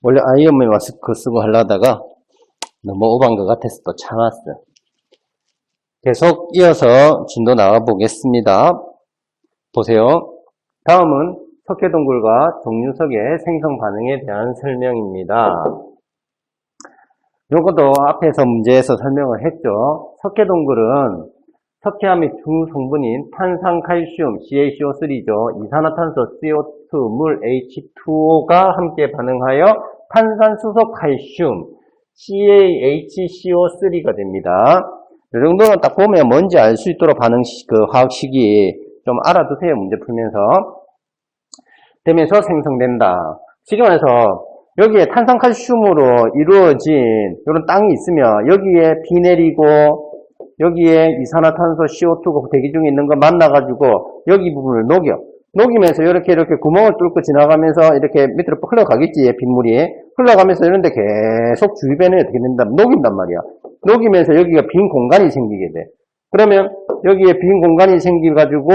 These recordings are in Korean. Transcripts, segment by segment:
원래 아이언맨 마스크 쓰고 하려다가 너무 오버한 것 같아서 또 참았어요. 계속 이어서 진도 나가 보겠습니다. 보세요. 다음은 석회동굴과 종류석의 생성 반응에 대한 설명입니다. 요것도 앞에서 문제에서 설명을 했죠. 석회동굴은 석회암의 두 성분인 탄산칼슘 CaCO3죠. 이산화탄소 CO2, 물 H2O가 함께 반응하여 탄산수소 칼슘 CaHCO3가 됩니다. 이 정도는 딱 보면 뭔지 알 수 있도록 화학식이 좀 알아두세요. 문제 풀면서. 되면서 생성된다. 지금 해서 여기에 탄산칼슘으로 이루어진 이런 땅이 있으면 여기에 비 내리고 여기에 이산화탄소 CO2가 대기 중에 있는 거 만나가지고 여기 부분을 녹이면서 이렇게 구멍을 뚫고 지나가면서 이렇게 밑으로 흘러가겠지. 빗물이 흘러가면서 이런데 계속 주위변에 어떻게 된다? 녹인단 말이야. 녹이면서 여기가 빈 공간이 생기게 돼. 그러면 여기에 빈 공간이 생기가지고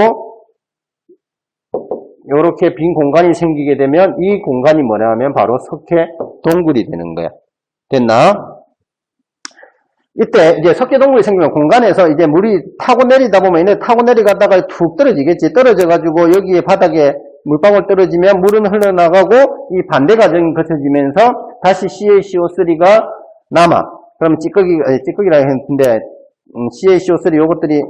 이렇게 빈 공간이 생기게 되면 이 공간이 뭐냐 하면 바로 석회 동굴이 되는 거야. 됐나? 이때 이제 석회 동굴이 생기면 공간에서 이제 물이 타고 내리다 보면 이제 타고 내려가다가 툭 떨어지겠지. 떨어져가지고 여기에 바닥에 물방울 떨어지면 물은 흘러나가고 이 반대 과정이 거쳐지면서 다시 CaCO3가 남아. 그러면 찌꺼기라 했는데 CaCO3 요것들이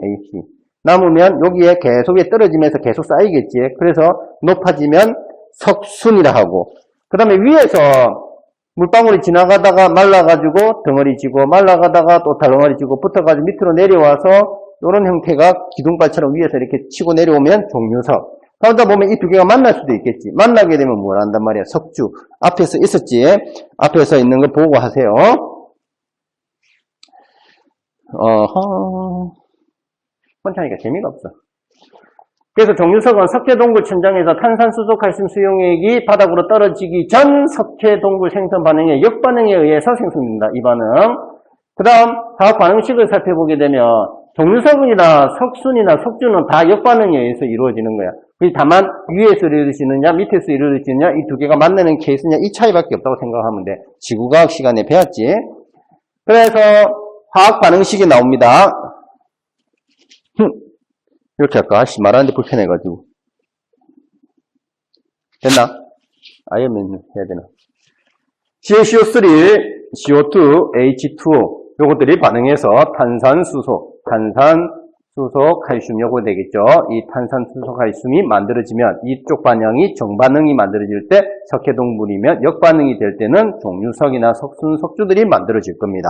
남으면 여기에 계속 떨어지면서 계속 쌓이겠지. 그래서 높아지면 석순이라 하고, 그 다음에 위에서 물방울이 지나가다가 말라가지고 덩어리 지고 말라가다가 또 덩어리 지고 붙어가지고 밑으로 내려와서 이런 형태가 기둥발처럼 위에서 이렇게 치고 내려오면 종류석. 그러다 보면 이 두 개가 만날 수도 있겠지. 만나게 되면 뭘 한단 말이야? 석주. 앞에서 있었지. 앞에서 있는 거 보고 하세요. 혼자 하니까 재미가 없어. 그래서 종류석은 석회동굴 천장에서 탄산수소 칼슘 수용액이 바닥으로 떨어지기 전 석회동굴 생성 반응의 역반응에 의해서 생성된다. 이 반응. 그 다음 화학 반응식을 살펴보게 되면 종류석이나 석순이나 석주는 다 역반응에 의해서 이루어지는 거야. 다만 위에서 이루어지느냐 밑에서 이루어지느냐 이 두 개가 만나는 케이스냐 이 차이밖에 없다고 생각하면 돼. 지구과학 시간에 배웠지. 그래서 화학 반응식이 나옵니다. 이렇게 할까? 말하는데 불편해가지고. 됐나? 아이언맨 해야 되나? CaCO3, CO2, H2O 요것들이 반응해서 탄산수소, 칼슘 요거 되겠죠. 이 탄산수소 칼슘이 만들어지면 이쪽 반응이 정반응이 만들어질 때 석회동굴이면 역반응이 될 때는 종류석이나 석순, 석주들이 만들어질 겁니다.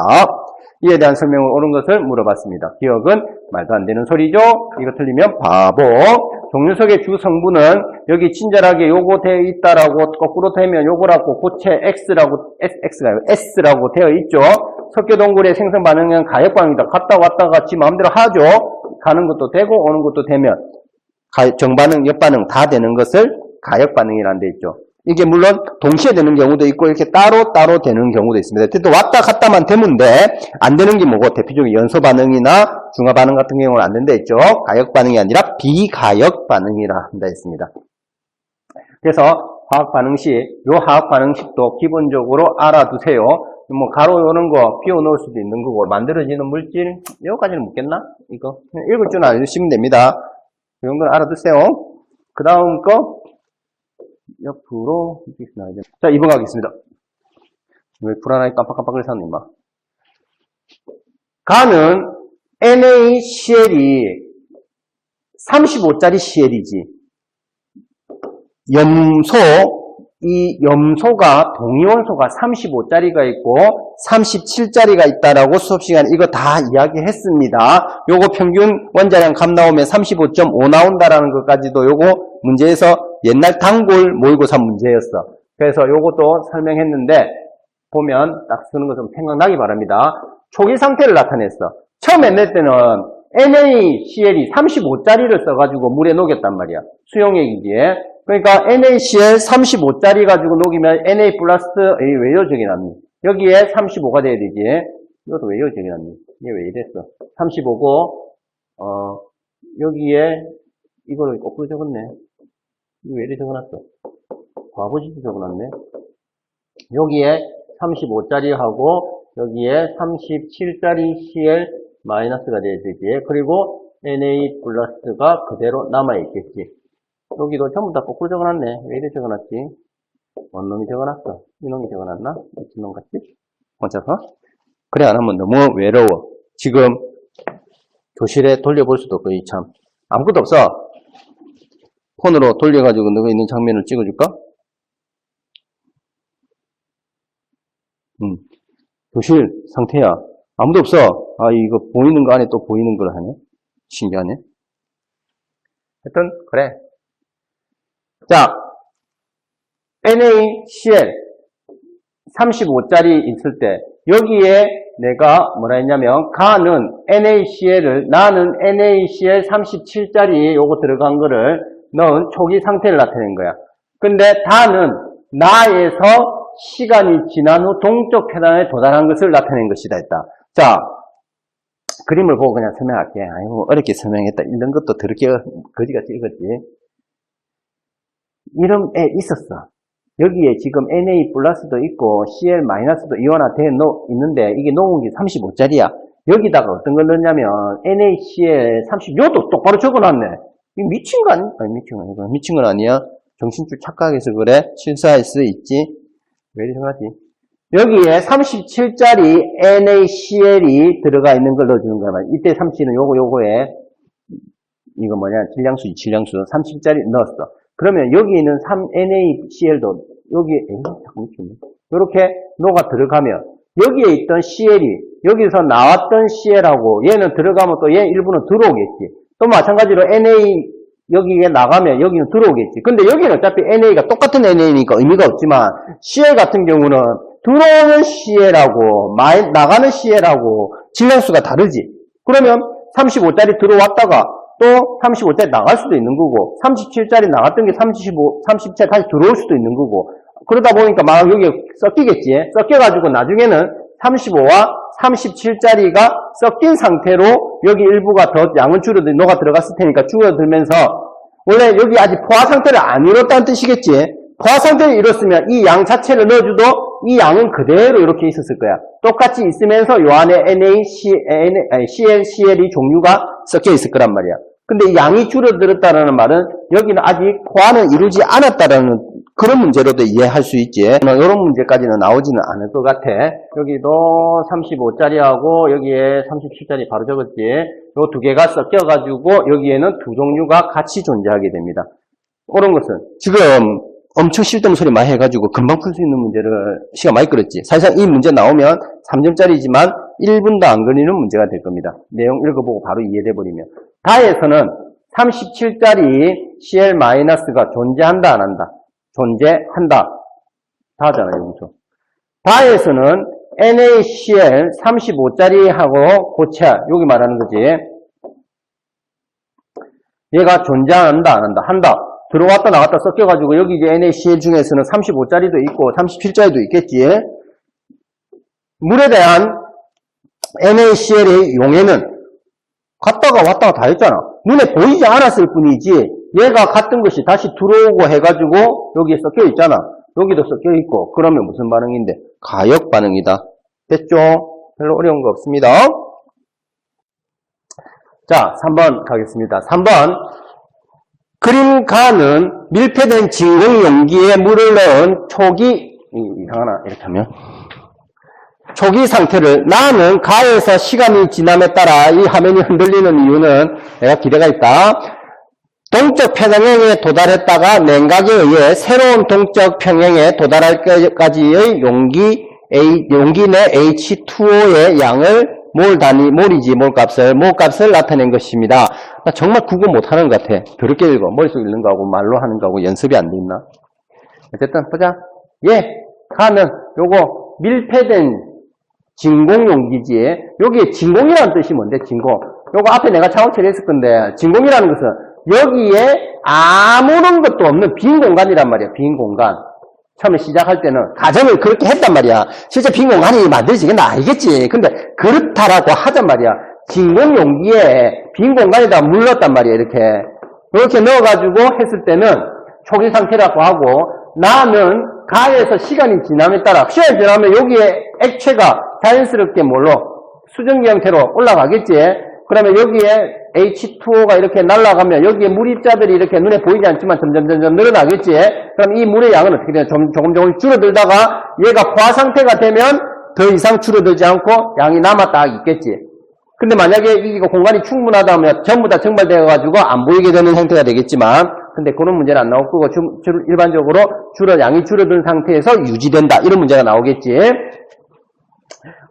이에 대한 설명을 옳은 것을 물어봤습니다. 기억은 말도 안 되는 소리죠. 이거 틀리면 바보. 종류석의 주 성분은 여기 친절하게 요거 되어 있다라고 거꾸로 되면 요거라고 고체 S라고 되어 있죠. 석회동굴의 생성 반응은 가역 반응이다. 갔다 왔다가 지 마음대로 하죠. 가는 것도 되고 오는 것도 되면 정반응, 역반응 다 되는 것을 가역 반응이라는 데 있죠. 이게 물론 동시에 되는 경우도 있고 이렇게 따로 되는 경우도 있습니다. 또 왔다 갔다만 되면 돼. 안 되는 게 뭐고 대표적으로 연소 반응이나 중화 반응 같은 경우는 안 된다 했죠. 가역 반응이 아니라 비가역 반응이라 한다 했습니다. 그래서 화학 반응식, 요 화학 반응식도 기본적으로 알아두세요. 뭐 가로 요런 거 비워 넣을 수도 있는 거고 만들어지는 물질 여기까지는 묻겠나? 이거 읽을 줄 알으시면 됩니다. 이 정도는 알아두세요. 그 다음 거 옆으로 자 2번 가겠습니다. 왜 불안하게 깜빡깜빡을 사는 임마. 가는 NaCl이 35짜리 CL이지. 이 염소가 동위원소가 35짜리가 있고 37짜리가 있다라고 수업시간에 이거 다 이야기했습니다. 요거 평균 원자량 값 나오면 35.5 나온다라는 것까지도 요거 문제에서 옛날 단골 모의고사 문제였어. 그래서 요것도 설명했는데 보면 딱 쓰는 거 좀 생각나기 바랍니다. 초기 상태를 나타냈어. 처음에 낼 때는 NaCl이 35짜리를 써가지고 물에 녹였단 말이야. 수용액이기에. 그러니까 NaCl 35짜리 가지고 녹이면 Na 플러스 왜 이어적이 났니? 여기에 35가 돼야 되지. 이것도 왜 이어적이 났니? 이게 왜 이랬어? 35고 여기에 이거를 거꾸로 적었네. 이거 왜 이렇게 적어놨어? 과거시도 적어놨네. 여기에 35짜리하고 여기에 37짜리 CL 마이너스가 되어지지. 그리고 Na 플러스가 그대로 남아있겠지. 여기도 전부 다 거꾸로 적어놨네. 왜 이래 적어놨지? 원놈이 적어놨어. 이놈이 적어놨나? 미친놈 같지? 혼자서? 그래 안 하면 너무 외로워. 지금 교실에 돌려볼 수도 없고 참 아무것도 없어. 폰으로 돌려가지고 너가 있는 장면을 찍어줄까? 교실 상태야. 아무도 없어. 아, 이거 보이는 거 안에 또 보이는 걸 하네. 신기하네. 하여튼, 그래. 자, NaCl 35짜리 있을 때, 여기에 내가 뭐라 했냐면, 가는 NaCl을, 나는 NaCl 37짜리 요거 들어간 거를 넣은 초기 상태를 나타낸 거야. 근데 다는 나에서 시간이 지난 후 동적 회단에 도달한 것을 나타낸 것이다 했다. 자, 그림을 보고 그냥 설명할게. 아이고, 어렵게 설명했다. 이런 것도 더럽게 거지같이 읽었지. 이런 애 있었어. 여기에 지금 Na 플러스도 있고 Cl 마이너스도 이온화 되어 있는데 이게 놓은 게 35짜리야. 여기다가 어떤 걸 넣냐면 NaCl 30, 요것도 똑바로 적어놨네. 이거 미친 거 아니야? 아니, 미친 건 아니야. 정신줄 착각해서 그래. 실수할 수 있지. 왜 이렇게 생각하지? 여기에 37짜리 NaCl이 들어가 있는 걸 넣어주는 거야. 이때 37은 요거에, 이거 뭐냐, 질량수 30짜리 넣었어. 그러면 여기 있는 NaCl도, 여기에, 요렇게 녹아 들어가면, 여기에 있던 CL이, 여기서 나왔던 CL하고, 얘는 들어가면 또 얘 일부는 들어오겠지. 또 마찬가지로 NA, 여기에 나가면 여기는 들어오겠지. 근데 여기는 어차피 NA가 똑같은 NA니까 의미가 없지만, CL 같은 경우는 들어오는 CL하고 나가는 CL하고 질량수가 다르지. 그러면 35짜리 들어왔다가 또 35짜리 나갈 수도 있는 거고 37짜리 나갔던 게 37 다시 들어올 수도 있는 거고 그러다 보니까 막 여기에 섞이겠지. 섞여가지고 나중에는 35와 37짜리가 섞인 상태로 여기 일부가 더 양은 녹아 들어갔을 테니까 줄어들면서 원래 여기 아직 포화 상태를 안 이뤘다는 뜻이겠지. 포화 상태를 이뤘으면 이 양 자체를 넣어줘도 이 양은 그대로 이렇게 있었을 거야. 똑같이 있으면서 요 안에 ClCl이 종류가 섞여 있을 거란 말이야. 근데 이 양이 줄어들었다는 말은 여기는 아직 포화는 이루지 않았다라는 그런 문제로도 이해할 수 있지. 이런 문제까지는 나오지는 않을 것 같아. 여기도 35짜리하고 여기에 37짜리 바로 적었지. 요 두 개가 섞여가지고 여기에는 두 종류가 같이 존재하게 됩니다. 그런 것은 지금 엄청 쓸데없는 소리 많이 해가지고 금방 풀 수 있는 문제를 시간 많이 끌었지. 사실상 이 문제 나오면 3점짜리지만 1분도 안 걸리는 문제가 될 겁니다. 내용 읽어보고 바로 이해돼 버리면. 다에서는 37짜리 Cl-가 존재한다 안 한다? 존재한다. 다잖아요. 여기서. 다에서는 NaCl 35짜리하고 고체야. 여기 말하는 거지. 얘가 존재한다 안 한다? 한다. 들어왔다 나갔다 섞여가지고 여기 이제 NaCl 중에서는 35짜리도 있고 37짜리도 있겠지. 물에 대한 NaCl의 용해는 갔다가 왔다가 다 했잖아. 눈에 보이지 않았을 뿐이지 얘가 같은 것이 다시 들어오고 해가지고 여기에 섞여 있잖아. 여기도 섞여 있고 그러면 무슨 반응인데? 가역 반응이다. 됐죠? 별로 어려운 거 없습니다. 자, 3번 가겠습니다. 3번 그림 가는 밀폐된 진공 용기에 물을 넣은 초기 이상하나 이렇게 하면 초기 상태를 나는 가에서 시간이 지남에 따라 이 화면이 흔들리는 이유는 내가 기대가 있다. 동적 평행에 도달했다가 냉각에 의해 새로운 동적 평행에 도달할 때까지의 용기 내 H2O의 양을 몰값을 나타낸 것입니다. 나 정말 구분 못하는 것 같아. 더럽게 읽어. 머릿속에 읽는 거하고 말로 하는 거하고 연습이 안 돼 있나? 어쨌든 보자. 가는 요거 밀폐된 진공용기지. 여기에 진공이라는 뜻이 뭔데? 진공. 요거 앞에 내가 차원 처리했을 건데 진공이라는 것은 여기에 아무런 것도 없는 빈 공간이란 말이야. 빈 공간. 처음에 시작할 때는 가정을 그렇게 했단 말이야. 실제 빈 공간이 만들어지겠나 알겠지. 근데 그렇다라고 하단 말이야. 진공 용기에 빈 공간에다 물 넣었단 말이야. 이렇게 넣어가지고 했을 때는 초기 상태라고 하고 나는 가에서 시간이 지남에 따라 시간이 지나면 여기에 액체가 자연스럽게 뭘로 수증기 형태로 올라가겠지. 그러면 여기에 H2O가 이렇게 날아가면 여기에 물 입자들이 이렇게 눈에 보이지 않지만 점점 늘어나겠지. 그럼 이 물의 양은 어떻게 되냐? 조금 줄어들다가 얘가 포화 상태가 되면 더 이상 줄어들지 않고 양이 남았다 있겠지. 근데 만약에 이거 공간이 충분하다면 전부 다 증발되어가지고 안 보이게 되는 형태가 되겠지만, 근데 그런 문제는 안 나올 거고, 일반적으로 양이 줄어든 상태에서 유지된다. 이런 문제가 나오겠지.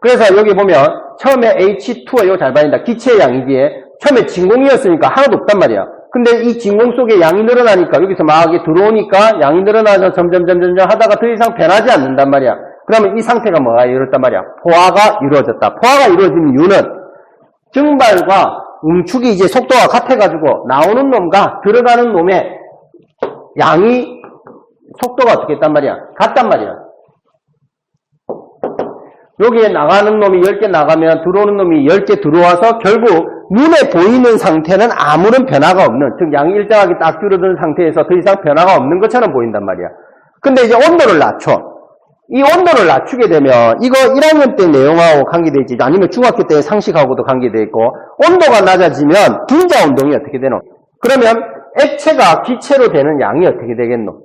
그래서 여기 보면, 처음에 H2가 이거 잘 봐야 기체의 양이지. 처음에 진공이었으니까 하나도 없단 말이야. 근데 이 진공 속에 양이 늘어나니까, 여기서 막 들어오니까 양이 늘어나서 점점 하다가 더 이상 변하지 않는단 말이야. 그러면 이 상태가 뭐가 이렇단 말이야? 포화가 이루어졌다. 포화가 이루어진 이유는 증발과 응축이 이제 속도가 같아가지고 나오는 놈과 들어가는 놈의 양이 속도가 어떻게 했단 말이야? 같단 말이야. 여기에 나가는 놈이 10개 나가면 들어오는 놈이 10개 들어와서 결국 눈에 보이는 상태는 아무런 변화가 없는, 즉 양이 일정하게 딱 줄어든 상태에서 더 이상 변화가 없는 것처럼 보인단 말이야. 근데 이제 온도를 낮춰. 이 온도를 낮추게 되면 이거 1학년 때 내용하고 관계되어 있지, 아니면 중학교 때 상식하고도 관계되어 있고, 온도가 낮아지면 분자 운동이 어떻게 되노? 그러면 액체가 기체로 되는 양이 어떻게 되겠노?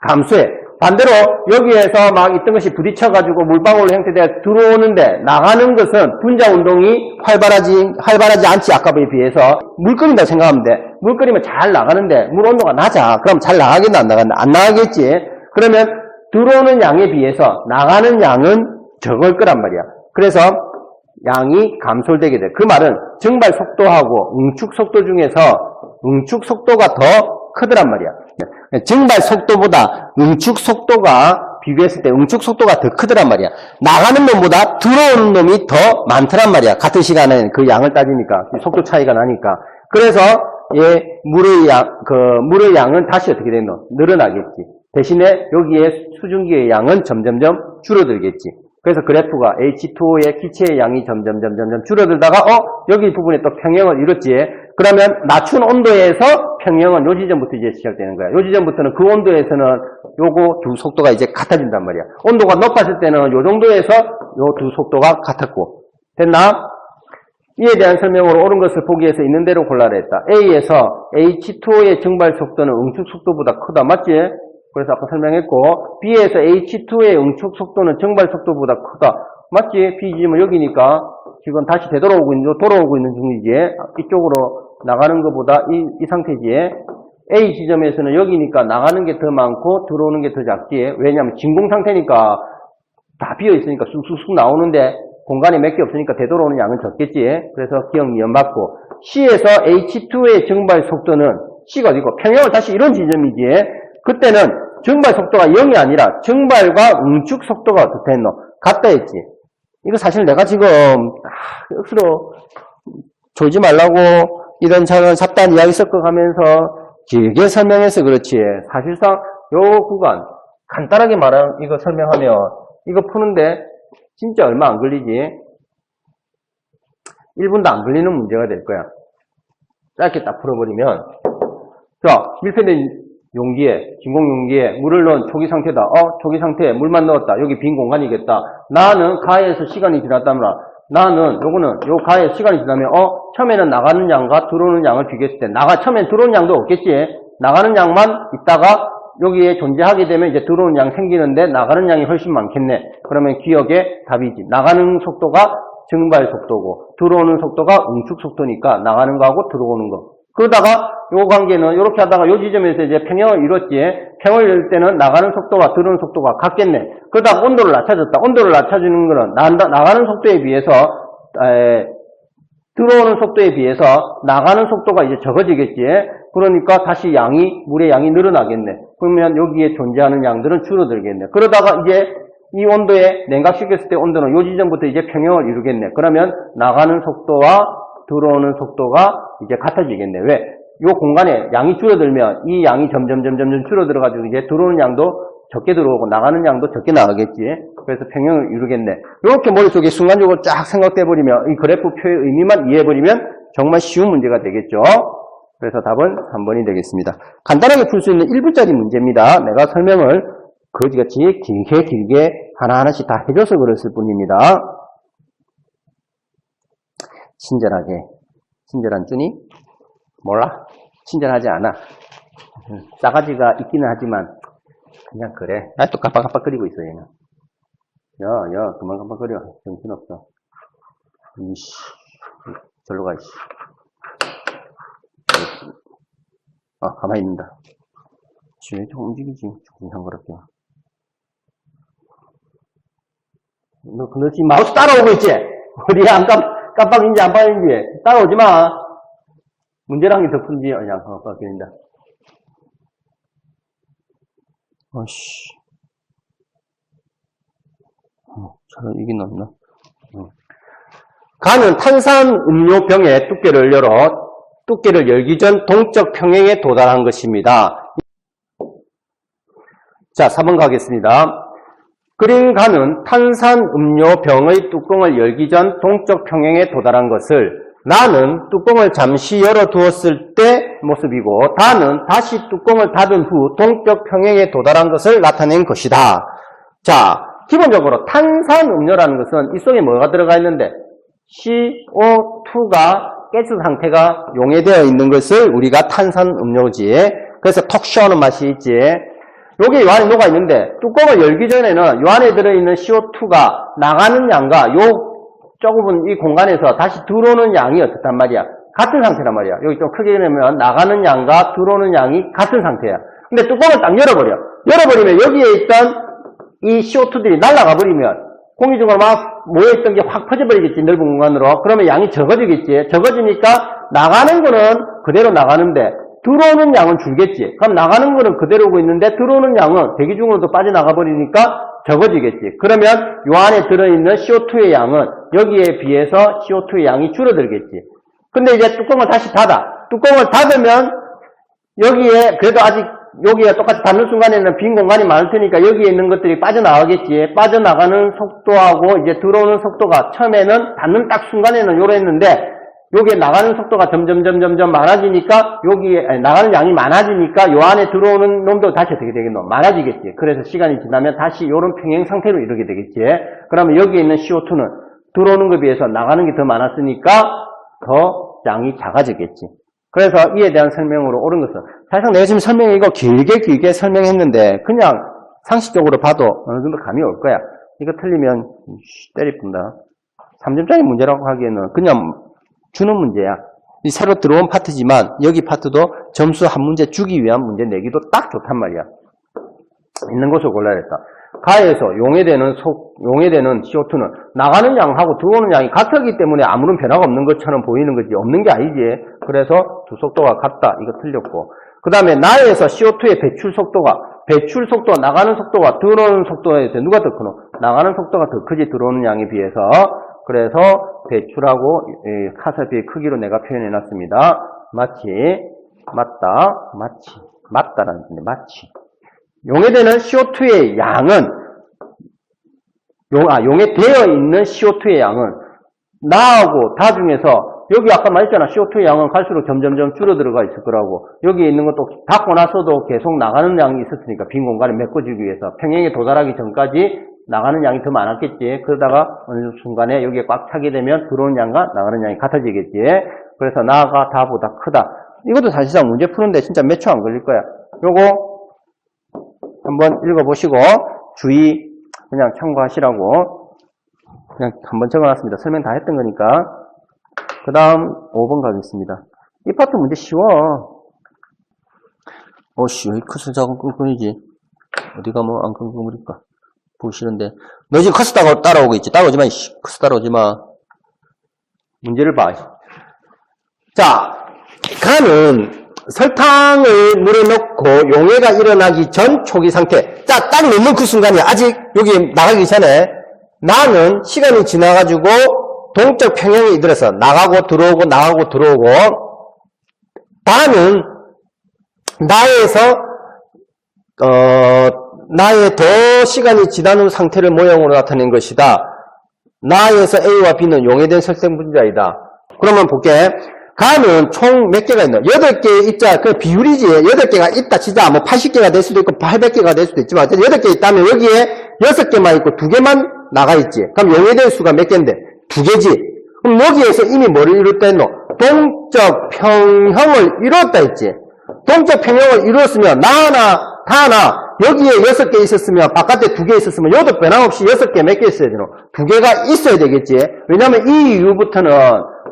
감소해. 반대로 여기에서 막 있던 것이 부딪혀가지고 물방울 형태가 들어오는데 나가는 것은 분자 운동이 활발하지 않지. 아까에 비해서 물 끓인다 생각하면 돼. 물 끓이면 잘 나가는데 물 온도가 낮아. 그럼 잘 나가겠나 안 나가겠나? 안 나가겠지. 그러면 들어오는 양에 비해서 나가는 양은 적을 거란 말이야. 그래서 양이 감소되게 돼. 그 말은 증발 속도하고 응축 속도 중에서 응축 속도가 더 크더란 말이야. 증발 속도보다 응축 속도가 비교했을 때 응축 속도가 더 크더란 말이야. 나가는 놈보다 들어오는 놈이 더 많더란 말이야. 같은 시간에 그 양을 따지니까 속도 차이가 나니까. 그래서 물의 양은 다시 어떻게 되노? 늘어나겠지. 대신에 여기에 수증기의 양은 점점점 줄어들겠지. 그래서 그래프가 H2O의 기체의 양이 점점 줄어들다가 여기 부분에 또 평형을 이뤘지. 그러면 낮춘 온도에서 평형은 요 지점부터 이제 시작되는 거야. 요 지점부터는 그 온도에서는 요거 두 속도가 이제 같아진단 말이야. 온도가 높았을 때는 요 정도에서 요 두 속도가 같았고. 됐나? 이에 대한 설명으로 옳은 것을 보기 위해서 있는 대로 골라라 했다. A에서 H2O의 증발 속도는 응축 속도보다 크다. 맞지? 그래서 아까 설명했고, B에서 H2의 응축 속도는 증발 속도보다 크다. 맞지? B 지점은 여기니까 지금 다시 돌아오고 있는 중이지. 이쪽으로 나가는 것보다 이 상태지. A 지점에서는 여기니까 나가는 게 더 많고 들어오는 게 더 작지. 왜냐하면 진공 상태니까 다 비어 있으니까 쑥쑥 나오는데 공간에 몇 개 없으니까 되돌아오는 양은 적겠지. 그래서 기억 니은 맞고, C에서 H2의 증발 속도는 C가 어디고 평형을 다시 이런 지점이지. 그때는 증발 속도가 0이 아니라 증발과 응축 속도가 어떻게 했노? 같다 했지. 이거 사실 내가 지금 억수로 졸지 말라고 이런저런 잡다한 이야기 섞어가면서 길게 설명해서 그렇지. 사실상 요 구간 간단하게 말하면 이거 설명하면 이거 푸는데 진짜 얼마 안 걸리지. 1분도 안 걸리는 문제가 될 거야. 짧게 딱 풀어버리면, 자, 밀폐된 용기에, 진공 용기에 물을 넣은 초기 상태다. 초기 상태에 물만 넣었다. 여기 빈 공간이겠다. 나는 가에서 시간이 지났다면, 나는 요거는 요 가에 시간이 지나면 처음에는 나가는 양과 들어오는 양을 비교했을 때 처음엔 들어오는 양도 없겠지. 나가는 양만 있다가 여기에 존재하게 되면 이제 들어오는 양 생기는데 나가는 양이 훨씬 많겠네. 그러면 기억의 답이지. 나가는 속도가 증발 속도고 들어오는 속도가 응축 속도니까 나가는 거하고 들어오는 거. 그러다가 요 관계는 이렇게 하다가 요 지점에서 이제 평형을 이뤘지. 평을 이룰 때는 나가는 속도와 들어오는 속도가 같겠네. 그러다가 온도를 낮춰줬다. 온도를 낮춰주는 거는 나가는 속도에 비해서 들어오는 속도에 비해서 나가는 속도가 이제 적어지겠지. 그러니까 다시 물의 양이 늘어나겠네. 그러면 여기에 존재하는 양들은 줄어들겠네. 그러다가 이제 이 온도에 냉각시켰을 때 온도는 요 지점부터 이제 평형을 이루겠네. 그러면 나가는 속도와 들어오는 속도가 이제 같아지겠네. 왜? 요 공간에 양이 줄어들면 이 양이 점점 줄어들어가지고 이제 들어오는 양도 적게 들어오고 나가는 양도 적게 나가겠지. 그래서 평형을 이루겠네. 이렇게 머릿속에 순간적으로 쫙 생각돼버리면 이 그래프표의 의미만 이해해버리면 정말 쉬운 문제가 되겠죠. 그래서 답은 3번이 되겠습니다. 간단하게 풀 수 있는 1분짜리 문제입니다. 내가 설명을 거지같이 길게 하나하나씩 다 해줘서 그랬을 뿐입니다. 친절한 쭈니? 몰라. 친절하지 않아. 싸가지가 있기는 하지만 그냥 그래. 또 깜빡깜빡거리고 있어 얘는. 야 그만 깜빡거려. 정신없어. 이씨 절로 가 이씨. 가만히 있는다. 쥐 좀 움직이지. 정상그럽게. 너 지금 마우스 따라오고 있지? 어디 안 깜빡인지 안 빠진지 따라오지 마. 문제란 게 더 큰지 그냥 깜빡거린다. 아씨. 이게 낫나? 간은 탄산음료병의 두께를 열기 전 동적 평행에 도달한 것입니다. 자, 4번 가겠습니다. 끓인 간은 탄산음료병의 뚜껑을 열기 전 동적 평행에 도달한 것을 나는 뚜껑을 잠시 열어두었을 때 모습이고 다는 다시 뚜껑을 닫은 후 동적 평행에 도달한 것을 나타낸 것이다. 자, 기본적으로 탄산음료라는 것은 이 속에 뭐가 들어가 있는데 CO2가 가스 상태가 용해되어 있는 것을 우리가 탄산음료지. 그래서 톡 시원한 맛이 있지. 여기 요 안에 녹아 있는데 뚜껑을 열기 전에는 요 안에 들어있는 CO2가 나가는 양과 요 좁은 이 공간에서 다시 들어오는 양이 어떻단 말이야? 같은 상태란 말이야. 여기 좀 크게 내면 나가는 양과 들어오는 양이 같은 상태야. 근데 뚜껑을 딱 열어버리면 여기에 있던 이 CO2들이 날아가 버리면 공기중으로 막 모여있던 게 확 퍼져버리겠지. 넓은 공간으로. 그러면 양이 적어지겠지. 적어지니까 나가는 거는 그대로 나가는데 들어오는 양은 줄겠지. 그럼 나가는 거는 그대로 오고 있는데 들어오는 양은 대기 중으로도 빠져나가 버리니까 적어지겠지. 그러면 요 안에 들어있는 CO2의 양은 여기에 비해서 CO2의 양이 줄어들겠지. 근데 이제 뚜껑을 다시 닫아. 뚜껑을 닫으면 여기에 그래도 아직 여기에 똑같이 닫는 순간에는 빈 공간이 많을 테니까 여기에 있는 것들이 빠져나가겠지. 빠져나가는 속도하고 이제 들어오는 속도가 처음에는 닫는 딱 순간에는 요랬는데 여기에 나가는 속도가 점점 많아지니까 여기에 나가는 양이 많아지니까 요 안에 들어오는 놈도 다시 어떻게 되겠노? 많아지겠지. 그래서 시간이 지나면 다시 요런 평행 상태로 이르게 되겠지. 그러면 여기에 있는 CO2는 들어오는 것에 비해서 나가는 게 더 많았으니까 더 양이 작아지겠지. 그래서 이에 대한 설명으로 옳은 것은 사실상 내가 지금 이거 길게 설명했는데 그냥 상식적으로 봐도 어느 정도 감이 올 거야. 이거 틀리면 때리뿐다. 3점짜리 문제라고 하기에는 그냥 주는 문제야. 이 새로 들어온 파트지만 여기 파트도 점수 한 문제 주기 위한 문제 내기도 딱 좋단 말이야. 있는 것을 골라야겠다. 가에서 용해되는 CO2는 나가는 양하고 들어오는 양이 같기 때문에 아무런 변화가 없는 것처럼 보이는 거지. 없는 게 아니지. 그래서 두 속도가 같다. 이거 틀렸고. 그 다음에 나에서 CO2의 배출 속도가 나가는 속도와 들어오는 속도에 대해서 누가 더 크노? 나가는 속도가 더 크지 들어오는 양에 비해서. 그래서 배출하고 카사비의 크기로 내가 표현해놨습니다. 맞다라는 뜻인데 마치. 용해되는 CO2의 양은 용해되어 있는 CO2의 양은 나하고 다 중에서 여기 아까 말했잖아. CO2의 양은 갈수록 점점 줄어들어가 있을 거라고. 여기에 있는 것도 닫고 나서도 계속 나가는 양이 있었으니까 빈 공간을 메꿔주기 위해서 평행에 도달하기 전까지 나가는 양이 더 많았겠지. 그러다가 어느 순간에 여기에 꽉 차게 되면 들어오는 양과 나가는 양이 같아지겠지. 그래서 나가 다보다 크다. 이것도 사실상 문제 푸는데 진짜 몇 초 안 걸릴 거야. 요거 한번 읽어보시고 주의 그냥 참고하시라고 그냥 한번 적어놨습니다. 설명 다 했던 거니까. 그 다음 5번 가겠습니다. 이 파트 문제 쉬워. 여기 커서 작은 끈끈이지. 어디가 뭐 안 끈끈거릴까? 보기 싫은데. 너 지금 커서 따라오고 있지? 따라오지 마, 커서 따라오지 마. 문제를 봐. 자, 간은 설탕을 물에 넣고 용해가 일어나기 전 초기 상태. 자, 딱 넣는 그 순간에 아직 여기 나가기 전에 나는 시간이 지나가지고 동적 평행에 이르러서 나가고 들어오고 다는 나의 더 시간이 지난 후 상태를 모형으로 나타낸 것이다. 나에서 A와 B는 용해된 설생 분자이다. 그러면 볼게. 가는 총 몇 개가 있나? 8개 있자. 그 비율이지. 8개가 있다 치자. 뭐 80개가 될 수도 있고 800개가 될 수도 있지만 8개 있다면 여기에 6개만 있고 2개만 나가 있지. 그럼 용해될 수가 몇 개인데? 2개지. 그럼 여기에서 이미 뭐를 이뤘다 했노? 동적 평형을 이뤘다 했지. 동적 평형을 이뤘으면 나 하나, 다 하나. 여기에 6개 있었으면 바깥에 2개 있었으면 여도 변함없이 6개 몇 개 있어야 되노? 2개가 있어야 되겠지. 왜냐면 이 이후부터는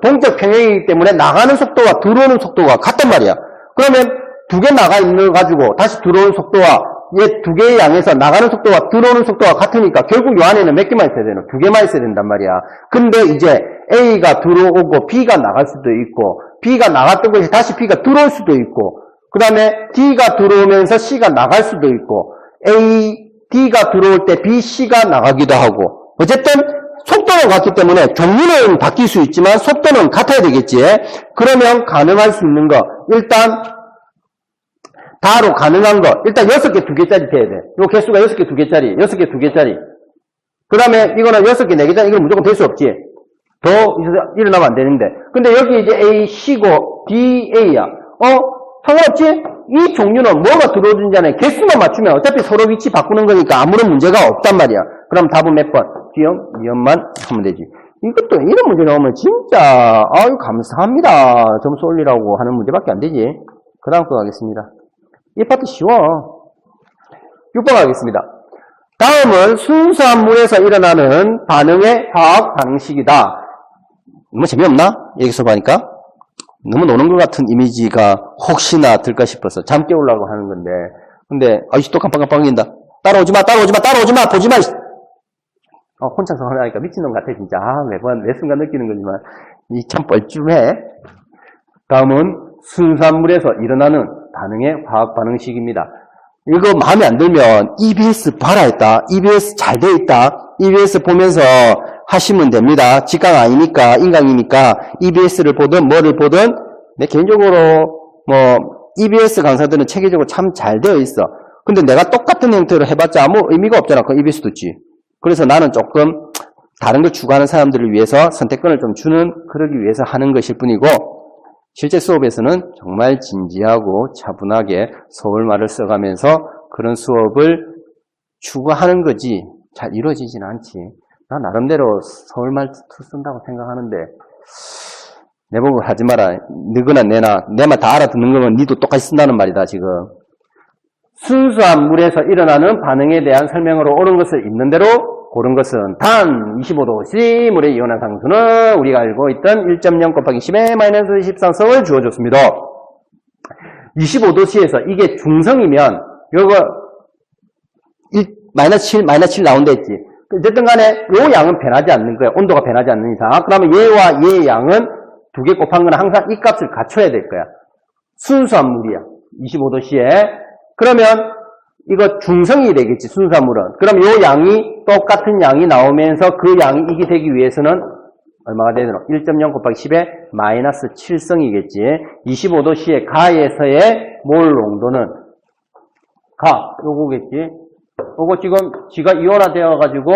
동적 평형이기 때문에 나가는 속도와 들어오는 속도가 같단 말이야. 그러면 2개 나가 있는 가지고 다시 들어오는 속도와 얘 2개의 양에서 나가는 속도와 들어오는 속도가 같으니까 결국 요 안에는 몇 개만 있어야 되노? 2개만 있어야 된단 말이야. 근데 이제 A가 들어오고 B가 나갈 수도 있고 B가 나갔던 것이 다시 B가 들어올 수도 있고 그 다음에 D가 들어오면서 C가 나갈 수도 있고 A, D가 들어올 때 B, C가 나가기도 하고 어쨌든 속도는 같기 때문에 종류는 바뀔 수 있지만 속도는 같아야 되겠지. 그러면 가능할 수 있는 거 일단 다로 가능한 거 일단 6개 2개짜리 돼야 돼. 요 개수가 6개 2개짜리 6개 2개짜리 그 다음에 이거는 6개 4개짜리 이건 무조건 될 수 없지. 더 일어나면 안 되는데 근데 여기 이제 A, C고 D, A야. 상관없지? 이 종류는 뭐가 들어오든지 안에 개수만 맞추면 어차피 서로 위치 바꾸는 거니까 아무런 문제가 없단 말이야. 그럼 답은 몇 번? D형, E형만 하면 되지. 이것도 이런 문제 나오면 진짜 아유 감사합니다. 점수 올리라고 하는 문제밖에 안 되지. 그 다음 거 가겠습니다. 이 파트 쉬워. 6번 가겠습니다. 다음은 순수한 물에서 일어나는 반응의 화학 방식이다. 너무 재미없나? 여기서 보니까 너무 노는 것 같은 이미지가 혹시나 들까 싶어서 잠 깨우려고 하는 건데 근데 아이씨 또 깜빡깜빡인다. 따라오지마 보지마. 혼자서 하니까 미친놈 같아 진짜. 매번 매 순간 느끼는 거지만 이 참 뻘쭘해. 다음은 순수한 물에서 일어나는 반응의 화학 반응식입니다. 이거 마음에 안 들면 EBS 봐라 했다. EBS 잘 돼 있다. EBS 보면서 하시면 됩니다. 직강 아니니까 인강이니까 EBS를 보든 뭐를 보든 내 개인적으로 EBS 강사들은 체계적으로 참 잘 되어 있어. 근데 내가 똑같은 형태로 해봤자 아무 의미가 없잖아. 그 EBS도 있지. 그래서 나는 조금 다른 걸 추구하는 사람들을 위해서 선택권을 좀 주는 그러기 위해서 하는 것일 뿐이고 실제 수업에서는 정말 진지하고 차분하게 서울말을 써가면서 그런 수업을 추구하는 거지 잘 이루어지진 않지. 나 나름대로 서울말 쓴다고 생각하는데 내보고 하지 마라. 너거나 내나 내 말 다 알아듣는 거면 니도 똑같이 쓴다는 말이다 지금. 순수한 물에서 일어나는 반응에 대한 설명으로 옳은 것을 있는 대로 고른 것은 단 25도씨 물의 이온화 상수는 우리가 알고 있던 1.0 곱하기 10의 마이너스 13성을 주어줬습니다. 25도씨에서 이게 중성이면 요거 마이너스 7 나온다 했지. 어쨌든 간에 요 양은 변하지 않는 거야. 온도가 변하지 않는 이상. 그러면 얘와 얘의 양은 2개 곱한 거는 항상 이 값을 갖춰야 될 거야. 순수한 물이야. 25도씨에. 그러면 이거 중성이 되겠지. 순수한 물은. 그럼 요 양이 똑같은 양이 나오면서 그 양이 이게 되기 위해서는 얼마가 되나? 1.0 곱하기 10의 마이너스 7성이겠지. 25도씨의 가에서의 몰 농도는 요거겠지. 요거 지금 지가 이온화 되어가지고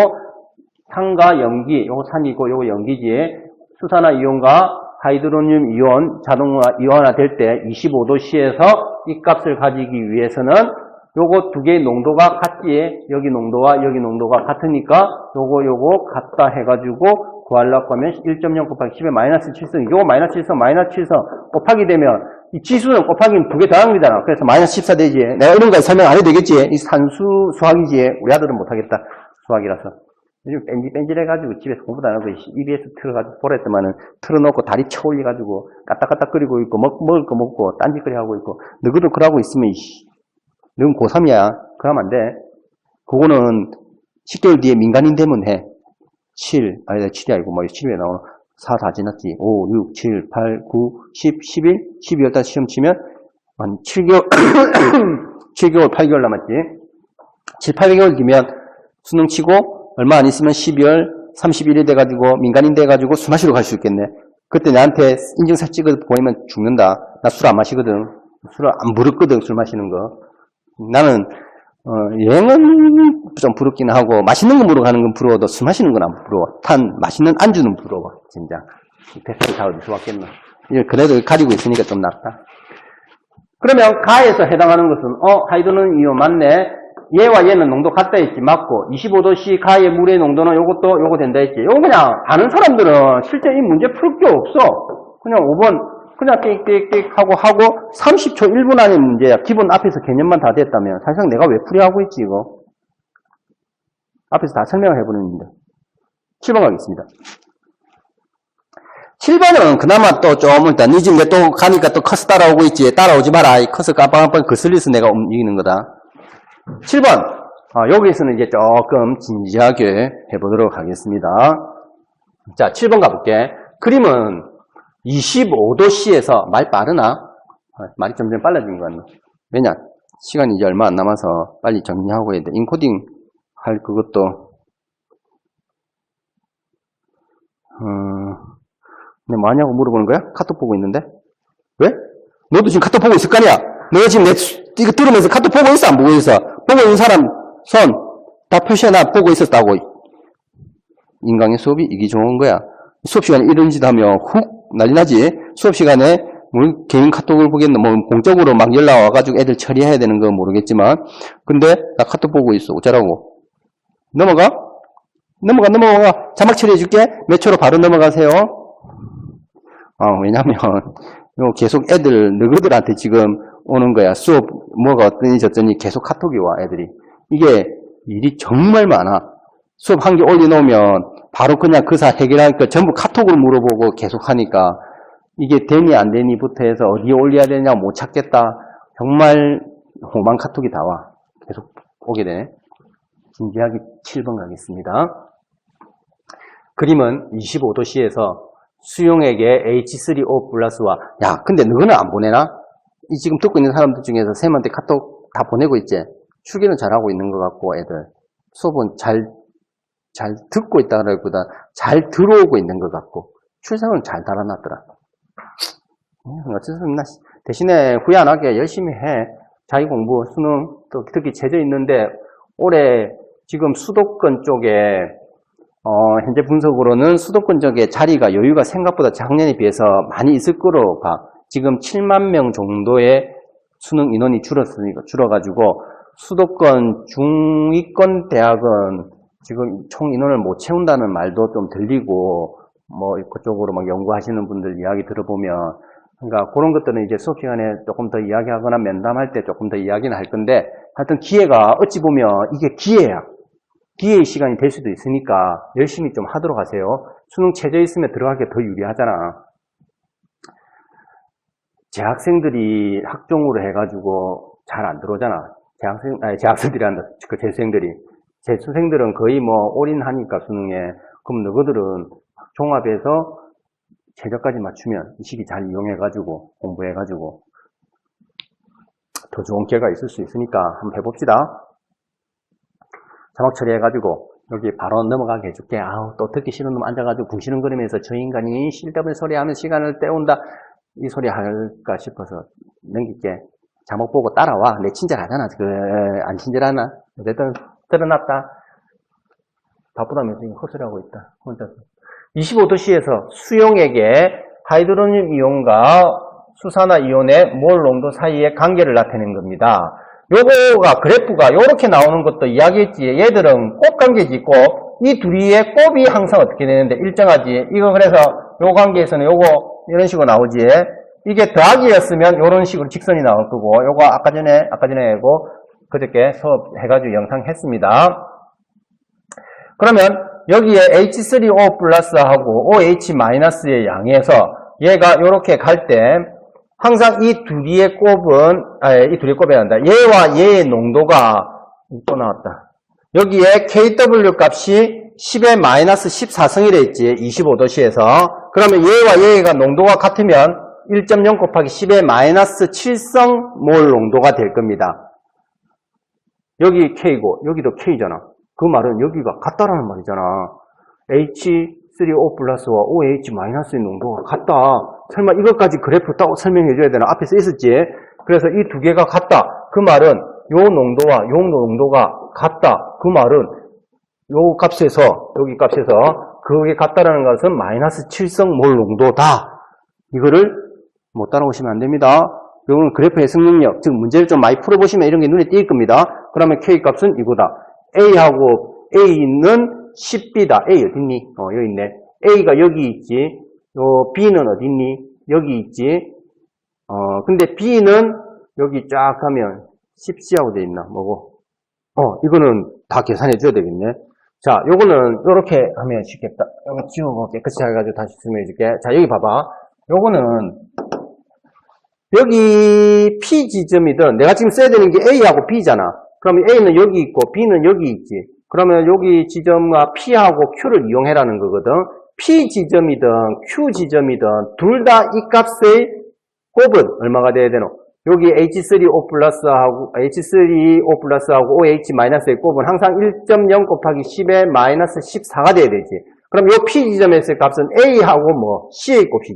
산과 염기, 요거 산이고 요거 염기지. 수산화 이온과 하이드로늄 이온, 자동화 이온화 될 때 25도씨에서 이 값을 가지기 위해서는 요거 두 개의 농도가 같지. 여기 농도와 여기 농도가 같으니까 요거 같다 해가지고 구하려고 하면 1.0 곱하기 10의 마이너스 7성. 요거 마이너스 7성 곱하기 되면 이 지수는 곱하기는 두 개 더하는 거잖아. 그래서 마이너스 14 되지. 내가 이런 거 설명 안 해도 되겠지. 이 산수 수학이지. 우리 아들은 못하겠다. 수학이라서. 요즘 뺀질해가지고 집에서 공부도 안 하고 EBS 틀어가지고 보라 했더만은 틀어놓고 다리 쳐올려가지고 까딱까딱 거리고 있고 먹을 거 먹고 딴짓거리 하고 있고 너희들 그러고 있으면 넌 고3이야. 그러면 안 돼. 그거는 10개월 뒤에 민간인 되면 해. 7, 아니다 7이 아니고 7에 나오는 4 다 지났지. 5, 6, 7, 8, 9, 10, 11, 12월 달 시험 치면 한 7개월 7개월 8개월 남았지. 7, 8개월 뒤면 수능 치고 얼마 안 있으면 12월 31일 돼가지고 민간인 돼가지고 술 마시러 갈 수 있겠네. 그때 나한테 인증샷 찍어 보이면 죽는다. 나 술 안 마시거든. 술을 안 부럽거든. 술 마시는 거. 나는 여행은 좀 부럽긴 하고 맛있는 거 보러 가는 건 부러워도 술 마시는 건 안 부러워. 맛있는 안주는 부러워. 진짜. 뱃살이 다 어디서 왔겠나. 그래도 가리고 있으니까 좀 낫다. 그러면 가에서 해당하는 것은 하이드로는 이온 맞네. 얘와 얘는 농도 같다 했지. 맞고 25도씨 가의 물의 농도는 요거 된다 했지. 요거 그냥 아는 사람들은 실제 이 문제 풀 게 없어. 그냥 5번 그냥 띡띡띡 하고 30초 1분 안의 문제야. 기본 앞에서 개념만 다 됐다면 사실상 내가 왜 풀이하고 있지 이거. 앞에서 다 설명을 해보는 문제. 7번 가겠습니다. 7번은 그나마 또 좀 일단 니 지금 또 가니까 또 커서 따라오고 있지. 따라오지 마라. 이 커서 깜빡깜빡 거슬려서 내가 움직이는 거다. 7번 여기서는 이제 조금 진지하게 해보도록 하겠습니다. 자 7번 가볼게. 그림은 25도씨에서 말 빠르나? 말이 점점 빨라지는 것 같네. 왜냐? 시간이 이제 얼마 안 남아서 빨리 정리하고 해야 돼. 인코딩 할 그것도 근데 뭐하냐고 물어보는 거야? 카톡 보고 있는데? 왜? 너도 지금 카톡 보고 있을 거 아니야? 너가 지금 이거 들으면서 카톡 보고 있어? 안 보고 있어? 보고 있는 사람 손 다 표시해놔. 보고 있었다고. 인강의 수업이 이게 좋은 거야. 수업 시간에 이런 짓 하면 훅 난리 나지? 수업 시간에 뭐 개인 카톡을 보겠노? 뭐 공적으로 막 연락 와가지고 애들 처리해야 되는 건 모르겠지만 근데 나 카톡 보고 있어. 어쩌라고? 넘어가? 자막 처리해줄게. 몇 초로 바로 넘어가세요. 왜냐면 계속 애들 너희들한테 지금 오는 거야. 수업 뭐가 어떠니 저쩌니 계속 카톡이 와 애들이. 이게 일이 정말 많아. 수업 한 개 올려놓으면 바로 그냥 그 사 해결하니까 전부 카톡으로 물어보고 계속 하니까 이게 되니 안 되니부터 해서 어디에 올려야 되냐 못 찾겠다. 정말 호만 카톡이 다 와. 계속 오게 되네. 진지하게 7번 가겠습니다. 그림은 25도씨에서 수용액의 H3O 플러스와 야 근데 너는 안 보내나? 이 지금 듣고 있는 사람들 중에서 쌤한테 카톡 다 보내고 있지? 출기는 잘하고 있는 것 같고 애들 수업은 잘 듣고 있다기보다 잘 들어오고 있는 것 같고 출석은 잘 달아놨더라. 어쨌든 대신에 후회 안 하게 열심히 해. 자기 공부, 수능, 또 특히 제재 있는데 올해 지금 수도권 쪽에 현재 분석으로는 수도권 쪽에 자리가 여유가 생각보다 작년에 비해서 많이 있을 거로 봐. 지금 7만 명 정도의 수능 인원이 줄어가지고 수도권 중위권 대학은 지금 총 인원을 못 채운다는 말도 좀 들리고 뭐 그쪽으로 막 연구하시는 분들 이야기 들어보면 그러니까 그런 것들은 이제 수업 시간에 조금 더 이야기하거나 면담할 때 조금 더 이야기는 할 건데 하여튼 기회가 어찌 보면 이게 기회야. 기회의 시간이 될 수도 있으니까 열심히 좀 하도록 하세요. 수능 체제 있으면 들어가기 더 유리하잖아. 재학생들이 학종으로 해가지고 잘 안 들어오잖아. 재학생들이 한다. 그 재수생들이. 재수생들은 거의 뭐 올인하니까 수능에. 그럼 너희들은 종합해서 최저까지 맞추면 이 시기 잘 이용해가지고 공부해가지고 더 좋은 기회가 있을 수 있으니까 한번 해봅시다. 자막 처리해가지고 여기 바로 넘어가게 해줄게. 또 듣기 싫은 놈 앉아가지고 궁시렁거리면서 저 인간이 쓸데없는 소리하는 시간을 때운다. 이 소리 할까 싶어서 넘길게. 자막 보고 따라와. 내 친절하잖아. 안 친절하나? 어쨌든 들어놨다. 바쁘다면서 헛소리하고 있다. 혼자서. 25도씨에서 수용액의 하이드로늄 이온과 수산화 이온의 몰 농도 사이의 관계를 나타내는 겁니다. 요거가 그래프가 요렇게 나오는 것도 이야기했지. 얘들은 곱관계지 곱. 이 둘이의 곱이 항상 어떻게 되는데 일정하지. 이거 그래서 요 관계에서는 요거 이런 식으로 나오지. 이게 더하기였으면 요런 식으로 직선이 나올 거고 요거 아까 전에 하고 그저께 수업 해가지고 영상 했습니다. 그러면 여기에 H3O 플러스하고 OH-의 양에서 얘가 요렇게 갈 때 항상 이 둘이의 곱은 이 둘의 곱이 난다. 얘와 얘의 농도가 또 나왔다. 여기에 KW 값이 10의 마이너스 14성이라 했지. 25도씨에서. 그러면 얘와 얘가 농도가 같으면 1.0 곱하기 10의 마이너스 7성 몰 농도가 될 겁니다. 여기 K고 여기도 K잖아. 그 말은 여기가 같다라는 말이잖아. H3O 플러스와 OH-의 농도가 같다. 설마 이것까지 그래프 따고 설명해 줘야 되나? 앞에 써 있었지. 그래서 이 두 개가 같다. 그 말은 요 농도와 요 농도가 같다. 그 말은 요 값에서 여기 값에서 그게 같다라는 것은 마이너스 7성 몰 농도다. 이거를 못 따라오시면 안 됩니다. 이거는 그래프 해석 능력, 즉 문제를 좀 많이 풀어보시면 이런 게 눈에 띌 겁니다. 그러면 K 값은 이거다. A하고 A는 10B다. A 어딨니? 여기 있네. A가 여기 있지. B는 어딨니? 여기 있지. 근데 B는 여기 쫙 가면 10C하고 돼 있나? 뭐고? 이거는 다 계산해 줘야 되겠네. 자, 요거는 요렇게 하면 쉽겠다. 요거 지우고 깨끗이 해가지고 다시 설명해 줄게. 자, 여기 봐봐. 요거는 여기 P 지점이든 내가 지금 써야 되는 게 A하고 B잖아. 그러면 A는 여기 있고 B는 여기 있지. 그러면 여기 지점과 P하고 Q를 이용해라는 거거든. P 지점이든 Q 지점이든 둘 다 이 값의 곱은 얼마가 돼야 되노? 여기 H3O 플러스하고 H3O 플러스하고 OH-의 곱은 항상 1.0 곱하기 10의 마이너스 14가 돼야 되지. 그럼 이 P 지점에서의 값은 A하고 뭐 C의 곱이지.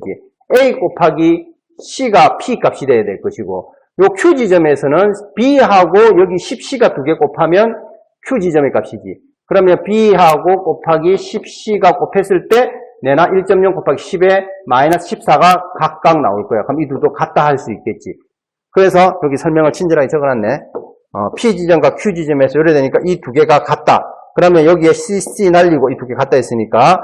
A 곱하기 C가 P 값이 돼야 될 것이고, 요 Q 지점에서는 B하고 여기 10C가 두 개 곱하면 Q 지점의 값이지. 그러면 B하고 곱하기 10C가 곱했을 때 내나 1.0 곱하기 10에 마이너스 14가 각각 나올 거야. 그럼 이 둘도 같다 할 수 있겠지. 그래서 여기 설명을 친절하게 적어놨네. P 지점과 Q 지점에서 요래 되니까 이 두 개가 같다. 그러면 여기에 C 날리고 이 두 개 같다 했으니까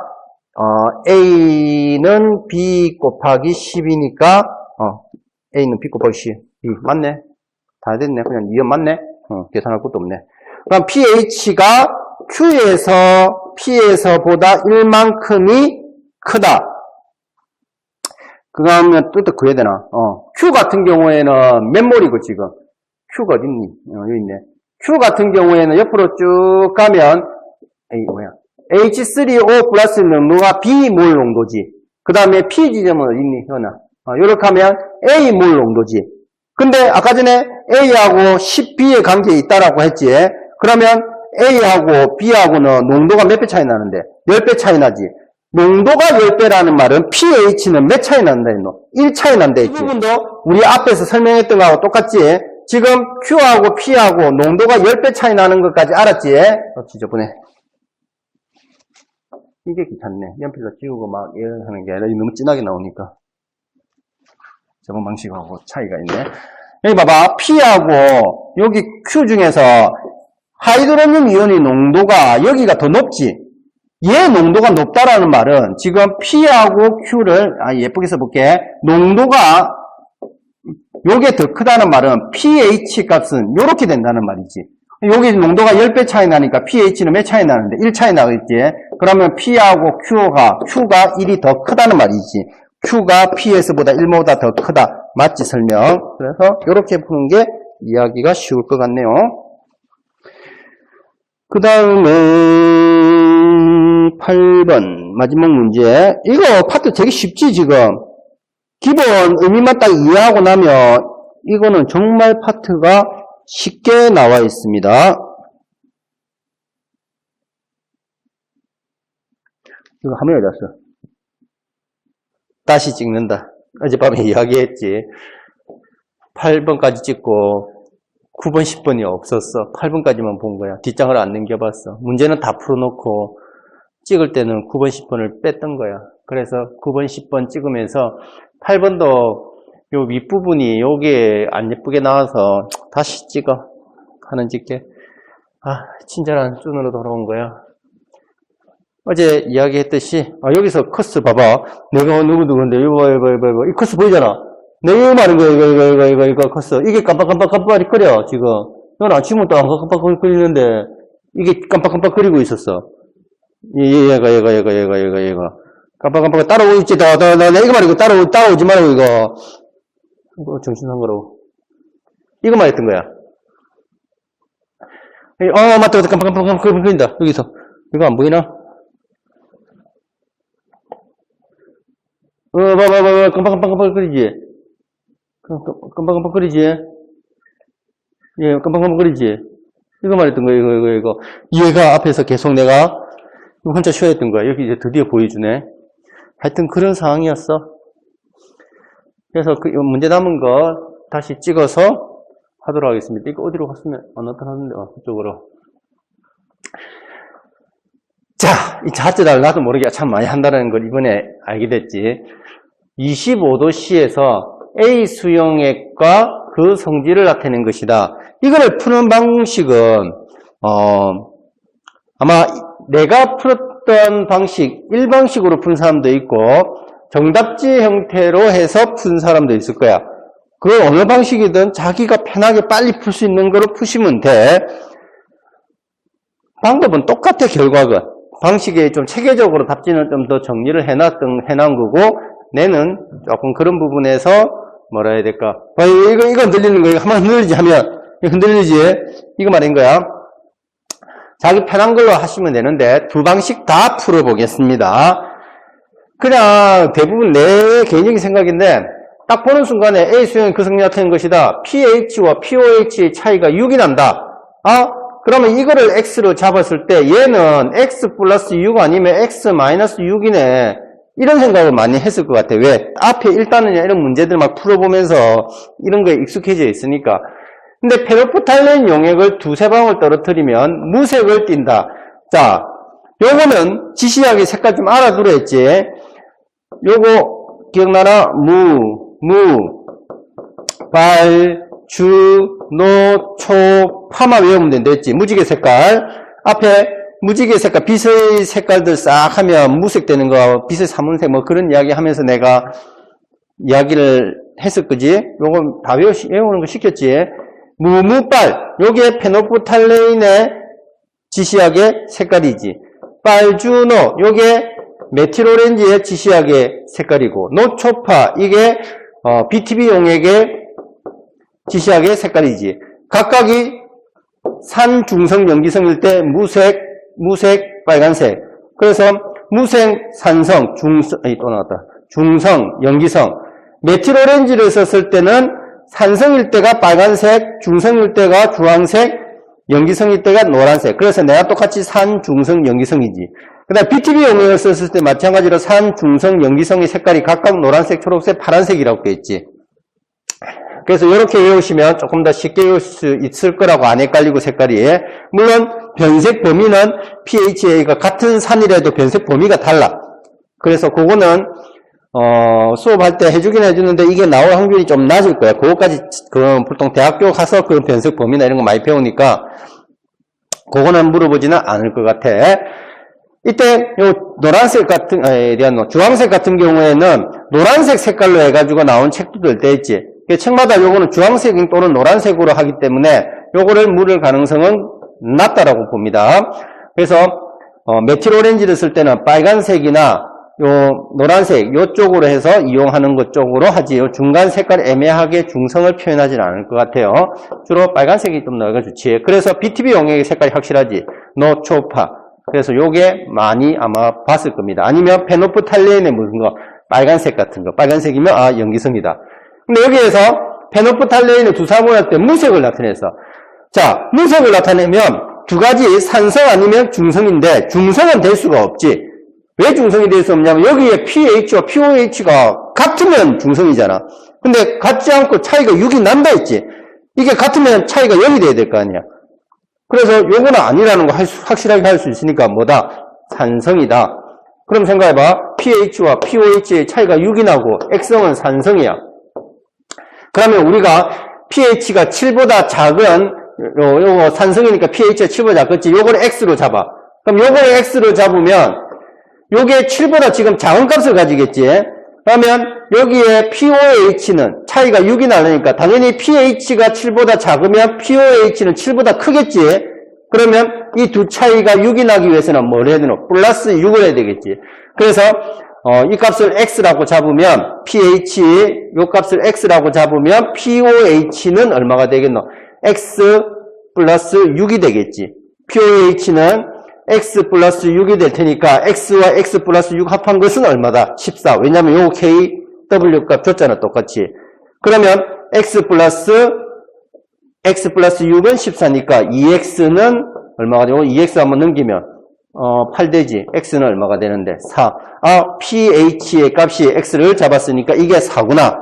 A는 B 곱하기 10이니까 A는 B 곱하기 10. 맞네. 다 됐네. 그냥 2연 맞네. 계산할 것도 없네. 그럼 pH가 Q에서 P에서보다 1만큼이 크다. 그거 하면 또 그래야 되나? Q 같은 경우에는 멤버리고 지금. Q가 어딨니? 여기 있네. Q 같은 경우에는 옆으로 쭉 가면, H3O 플러스 농도가 B몰 농도지. 그 다음에 P 지점은 어딨니? 현아. 요렇게 하면 A몰 농도지. 근데 아까 전에 A하고 10B의 관계에 있다라고 했지. 그러면 A하고 B하고는 농도가 몇 배 차이 나는데? 10배 차이 나지. 농도가 10배라는 말은 pH는 몇 차이 난다 했노? 1 차이 난다 했지. 이 부분도 우리 앞에서 설명했던 거하고 똑같지? 지금 Q하고 P하고 농도가 10배 차이 나는 것까지 알았지? 지저분해. 이게 귀찮네. 연필로 지우고 막 하는 게 아니라 너무 진하게 나오니까. 저번 방식하고 차이가 있네. 여기 봐봐. P하고 여기 Q 중에서 하이드로늄 이온의 농도가 여기가 더 높지. 얘 농도가 높다라는 말은 지금 P하고 Q를 예쁘게 써볼게. 농도가 요게 더 크다는 말은 pH 값은 요렇게 된다는 말이지. 여기 농도가 10배 차이 나니까 pH는 몇 차이 나는데? 1 차이 나겠지. 그러면 P하고 Q가 1이 더 크다는 말이지. Q가 P에서보다 1보다 더 크다. 맞지 설명. 그래서 이렇게 푸는 게 이야기가 쉬울 것 같네요. 그 다음에 8번 마지막 문제. 이거 파트 되게 쉽지 지금. 기본 의미만 딱 이해하고 나면 이거는 정말 파트가 쉽게 나와 있습니다. 이거 화면에 놨어. 다시 찍는다. 어젯밤에 이야기했지. 8번까지 찍고 9번, 10번이 없었어. 8번까지만 본 거야. 뒷장을 안 넘겨봤어. 문제는 다 풀어놓고 찍을 때는 9번, 10번을 뺐던 거야. 그래서 9번, 10번 찍으면서 8번도 요 윗부분이 요게 안 예쁘게 나와서 다시 찍어. 하는 짓게. 친절한 쭌으로 돌아온 거야. 어제 이야기했듯이 여기서 커스 봐봐. 내가 누구인데 이거 이 커스 보이잖아. 내가 말한 거 이거 커스. 이게 깜빡거려 지금. 넌 아침부터 안 깜빡거리는데 이게 깜빡거리고 있었어. 얘가 깜빡 따라오지. 나 이거 말이고 따라오지 말고 이거 정신상거로 이거 말했던 거야. 맞다. 깜빡거린다. 여기서 이거 안 보이나? 봐봐. 깜빡거리지? 깜빡거리지? 예, 깜빡거리지? 이거 말했던 거, 이거. 얘가 앞에서 계속 내가 혼자 쉬어야 했던 거야. 여기 이제 드디어 보여주네. 하여튼 그런 상황이었어. 그래서 그 문제 남은 거 다시 찍어서 하도록 하겠습니다. 이거 어디로 갔으면 나타났는데, 그쪽으로. 자, 이 자체를 나도 모르게 참 많이 한다는 걸 이번에 알게 됐지. 25도씨에서 A 수용액과 그 성질을 나타낸 것이다. 이거를 푸는 방식은 아마 내가 풀었던 방식, 일방식으로 푼 사람도 있고 정답지 형태로 해서 푼 사람도 있을 거야. 그 어느 방식이든 자기가 편하게 빨리 풀 수 있는 거로 푸시면 돼. 방법은 똑같아, 결과가. 방식에 좀 체계적으로 답지는 좀 더 정리를 해놓은 거고, 내는 조금 그런 부분에서 뭐라 해야 될까. 이거 흔들리는 거, 이거 한번 흔들리지 하면, 이거 흔들리지? 이거 말인 거야. 자기 편한 걸로 하시면 되는데, 두 방식 다 풀어보겠습니다. 그냥 대부분 내 개인적인 생각인데, 딱 보는 순간에 A 수용이 그 성질 나타낸 것이다. pH와 pOH의 차이가 6이 난다. 그러면 이거를 X로 잡았을 때 얘는 X 플러스 6 아니면 X 마이너스 6이네. 이런 생각을 많이 했을 것 같아. 왜? 앞에 일단은 이런 문제들 막 풀어보면서 이런 거에 익숙해져 있으니까. 근데 페노프탈레인 용액을 두세 방울 떨어뜨리면 무색을 띈다. 자, 요거는 지시하기 색깔 좀 알아두라 했지. 요거 기억나나? 발, 주, 노, 초, 파마 외우면 된다 했지. 무지개 색깔. 앞에 무지개 색깔, 빛의 색깔들 싹 하면 무색되는 거, 빛의 사문색 뭐 그런 이야기 하면서 내가 이야기를 했을 거지. 요거 다 외우는 거 시켰지. 무빨. 요게 페노프탈레인의 지시하게 색깔이지. 빨주노. 요게 메틸오렌지의 지시하게 색깔이고, 노초파. 이게 BTB 용액의 지시하게 색깔이지. 각각이 산중성 염기성일 때 무색, 빨간색. 그래서 무색, 산성, 중성, 염기성. 메틸오렌지를 썼을 때는 산성일 때가 빨간색, 중성일 때가 주황색, 염기성일 때가 노란색. 그래서 내가 똑같이 산중성, 염기성이지. 그 다음 BTB 용액을 썼을 때 마찬가지로 산중성, 염기성의 색깔이 각각 노란색, 초록색, 파란색이라고 되어 있지. 그래서 이렇게 외우시면 조금 더 쉽게 외울 수 있을 거라고 안 헷갈리고 색깔이. 물론 변색 범위는 pH가 같은 산이라도 변색 범위가 달라. 그래서 그거는 수업할 때 해주긴 해주는데 이게 나올 확률이 좀 낮을 거야. 그거까지 보통 대학교 가서 그런 변색 범위나 이런 거 많이 배우니까 그거는 물어보지는 않을 것 같아. 이때 요 노란색 같은 주황색 같은 경우에는 노란색 색깔로 해가지고 나온 책도 돼 있지. 책마다 요거는 주황색 또는 노란색으로 하기 때문에 요거를 물을 가능성은 낮다라고 봅니다. 그래서 메틸오렌지를 쓸 때는 빨간색이나 요 노란색 요쪽으로 해서 이용하는 것 쪽으로 하지. 요 중간 색깔 애매하게 중성을 표현하지는 않을 것 같아요. 주로 빨간색이 좀 나가 좋지. 그래서 BTB 용액의 색깔이 확실하지. 노초파. 그래서 요게 많이 아마 봤을 겁니다. 아니면 페노프탈레인의 무슨 거 빨간색 같은 거. 빨간색이면 염기성이다. 근데 여기에서 페노프탈레인의 두사모할 때 무색을 나타내서, 자, 무색을 나타내면 두 가지 산성 아니면 중성인데 중성은 될 수가 없지. 왜 중성이 될 수 없냐면 여기에 pH와 pOH가 같으면 중성이잖아. 근데 같지 않고 차이가 6이 난다 했지. 이게 같으면 차이가 0이 돼야 될 거 아니야. 그래서 요거는 아니라는 거 확실하게 할 수 있으니까 뭐다? 산성이다. 그럼 생각해봐. pH와 pOH의 차이가 6이 나고 X성은 산성이야. 그러면 우리가 pH가 7보다 작은 요거 산성이니까 pH가 7보다 작겠지. 요거를 X로 잡아. 그럼 요거를 X로 잡으면 요게 7보다 지금 작은 값을 가지겠지. 그러면 여기에 pOH는 차이가 6이 나니까 당연히 pH가 7보다 작으면 pOH는 7보다 크겠지. 그러면 이 두 차이가 6이 나기 위해서는 뭘 해야 되노? 플러스 6을 해야 되겠지. 그래서 이 값을 x라고 잡으면 pH 요 값을 x라고 잡으면 pOH는 얼마가 되겠노? x 플러스 6이 되겠지. pOH는 x 플러스 6이 될 테니까 x와 x 플러스 6 합한 것은 얼마다? 14. 왜냐면 요 KW 값 줬잖아, 똑같이. 그러면 x 플러스 6은 14니까 2x는 얼마가 되고 2x 한번 넘기면 8 되지. x는 얼마가 되는데 4. pH의 값이 x를 잡았으니까 이게 4구나.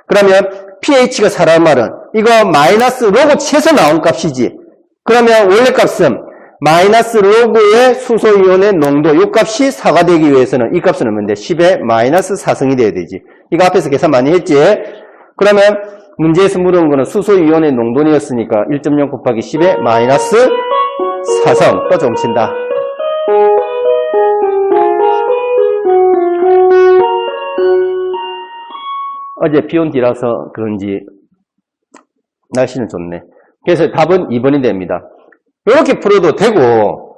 그러면 pH가 4라는 말은 이거 마이너스 로그 치해서 나온 값이지. 그러면 원래 값은 마이너스 로그의 수소이온의 농도 이 값이 4가 되기 위해서는 이 값은 얼마인데 10의 마이너스 4성이 돼야 되지. 이거 앞에서 계산 많이 했지? 그러면 문제에서 물은 거는 수소이온의 농도니였으니까 1.0 곱하기 10에 마이너스 4성. 또 좀 친다. 어제 비 온 뒤라서 그런지 날씨는 좋네. 그래서 답은 2번이 됩니다. 이렇게 풀어도 되고,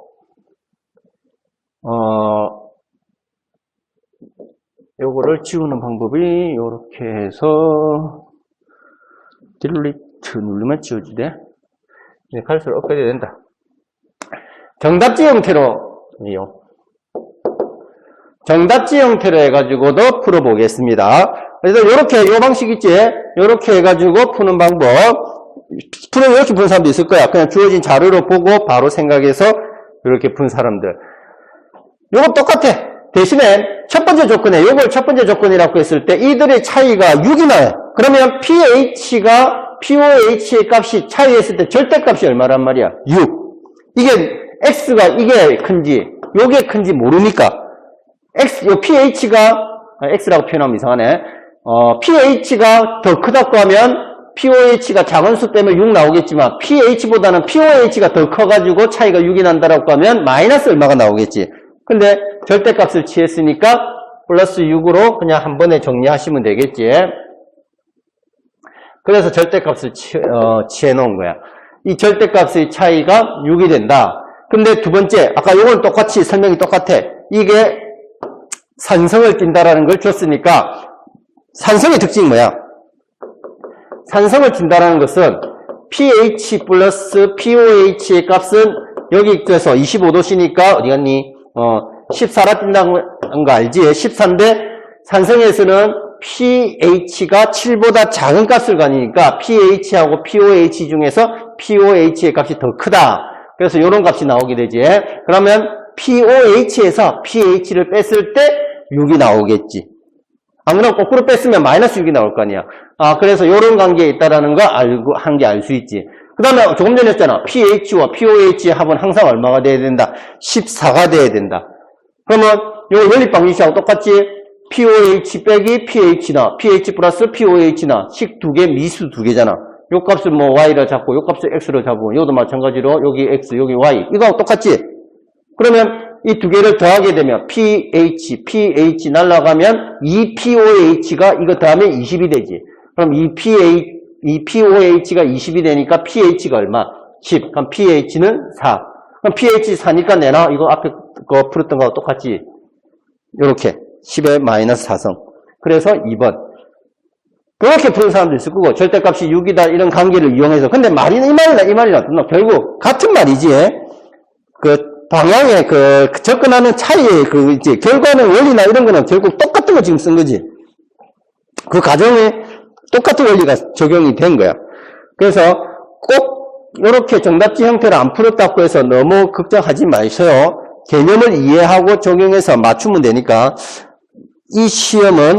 요거를 지우는 방법이 이렇게 해서 딜리트 누르면 지워지대. 이제 갈수록 업그레이드 된다. 정답지 형태로 정답지 형태로 해가지고도 풀어보겠습니다. 그래서 요렇게 요 방식 있지? 요렇게 해가지고 푸는 방법. 풀면 이렇게 푸는 사람도 있을 거야. 그냥 주어진 자료로 보고 바로 생각해서 이렇게 푼 사람들. 요거 똑같아. 대신에 첫 번째 조건에 요걸 첫 번째 조건이라고 했을 때 이들의 차이가 6이 나요. 그러면 pH가 pOH의 값이 차이했을 때 절대값이 얼마란 말이야? 6. 이게 x가 이게 큰지 요게 큰지 모르니까 요 pH가 x라고 표현하면 이상하네. pH가 더 크다고 하면 pOH가 작은 수 빼면 6 나오겠지만 pH보다는 pOH가 더 커가지고 차이가 6이 난다라고 하면 마이너스 얼마가 나오겠지. 근데 절대값을 취했으니까 플러스 6으로 그냥 한 번에 정리하시면 되겠지. 그래서 절대값을 취해 놓은 거야. 이 절대값의 차이가 6이 된다. 근데 두 번째, 아까 요건 똑같이 설명이 똑같아. 이게 산성을 띈다라는 걸 줬으니까 산성의 특징이 뭐야? 산성을 띈다라는 것은 pH 플러스 pOH의 값은 여기 그래서 25도씨니까 어디 갔니? 14라 뛴다는 거 알지? 14인데 산성에서는 pH가 7보다 작은 값을 가니까 pH하고 pOH 중에서 pOH의 값이 더 크다. 그래서 이런 값이 나오게 되지. 그러면 pOH에서 pH를 뺐을 때 6이 나오겠지. 안 그러면 거꾸로 뺐으면 마이너스 6이 나올 거 아니야. 그래서 이런 관계에 있다라는 거 알고 한 게 알 수 있지. 그 다음에 조금 전에 했잖아. pH와 pOH의 합은 항상 얼마가 돼야 된다? 14가 돼야 된다. 그러면 요 연립방정식하고 똑같지? pOH 빼기 pH나 pH 플러스 pOH나 식 두 개, 미수 두 개잖아. 요 값을 뭐 y로 잡고 요 값을 x로 잡고 요도 마찬가지로 여기 x, 여기 y 이거하고 똑같지? 그러면 이 두 개를 더하게 되면 pH 날라가면 이 pOH가 이거 더하면 20이 되지. 그럼 이 pOH가 20이 되니까 pH가 얼마? 10. 그럼 pH는 4. 그럼 pH 4니까 내놔. 이거 앞에 거 풀었던 거하고 똑같지? 요렇게 10의 마이너스 4성. 그래서 2번. 그렇게 푸는 사람도 있을 거고 절대값이 6이다 이런 관계를 이용해서. 근데 말이나 이 말이나 결국 같은 말이지. 그 방향의 그 접근하는 차이의 그 이제 결과는 원리나 이런 거는 결국 똑같은 거 지금 쓴 거지. 그 과정에 똑같은 원리가 적용이 된 거야. 그래서 꼭 이렇게 정답지 형태를 안 풀었다고 해서 너무 걱정하지 마세요. 개념을 이해하고 적용해서 맞추면 되니까 이 시험은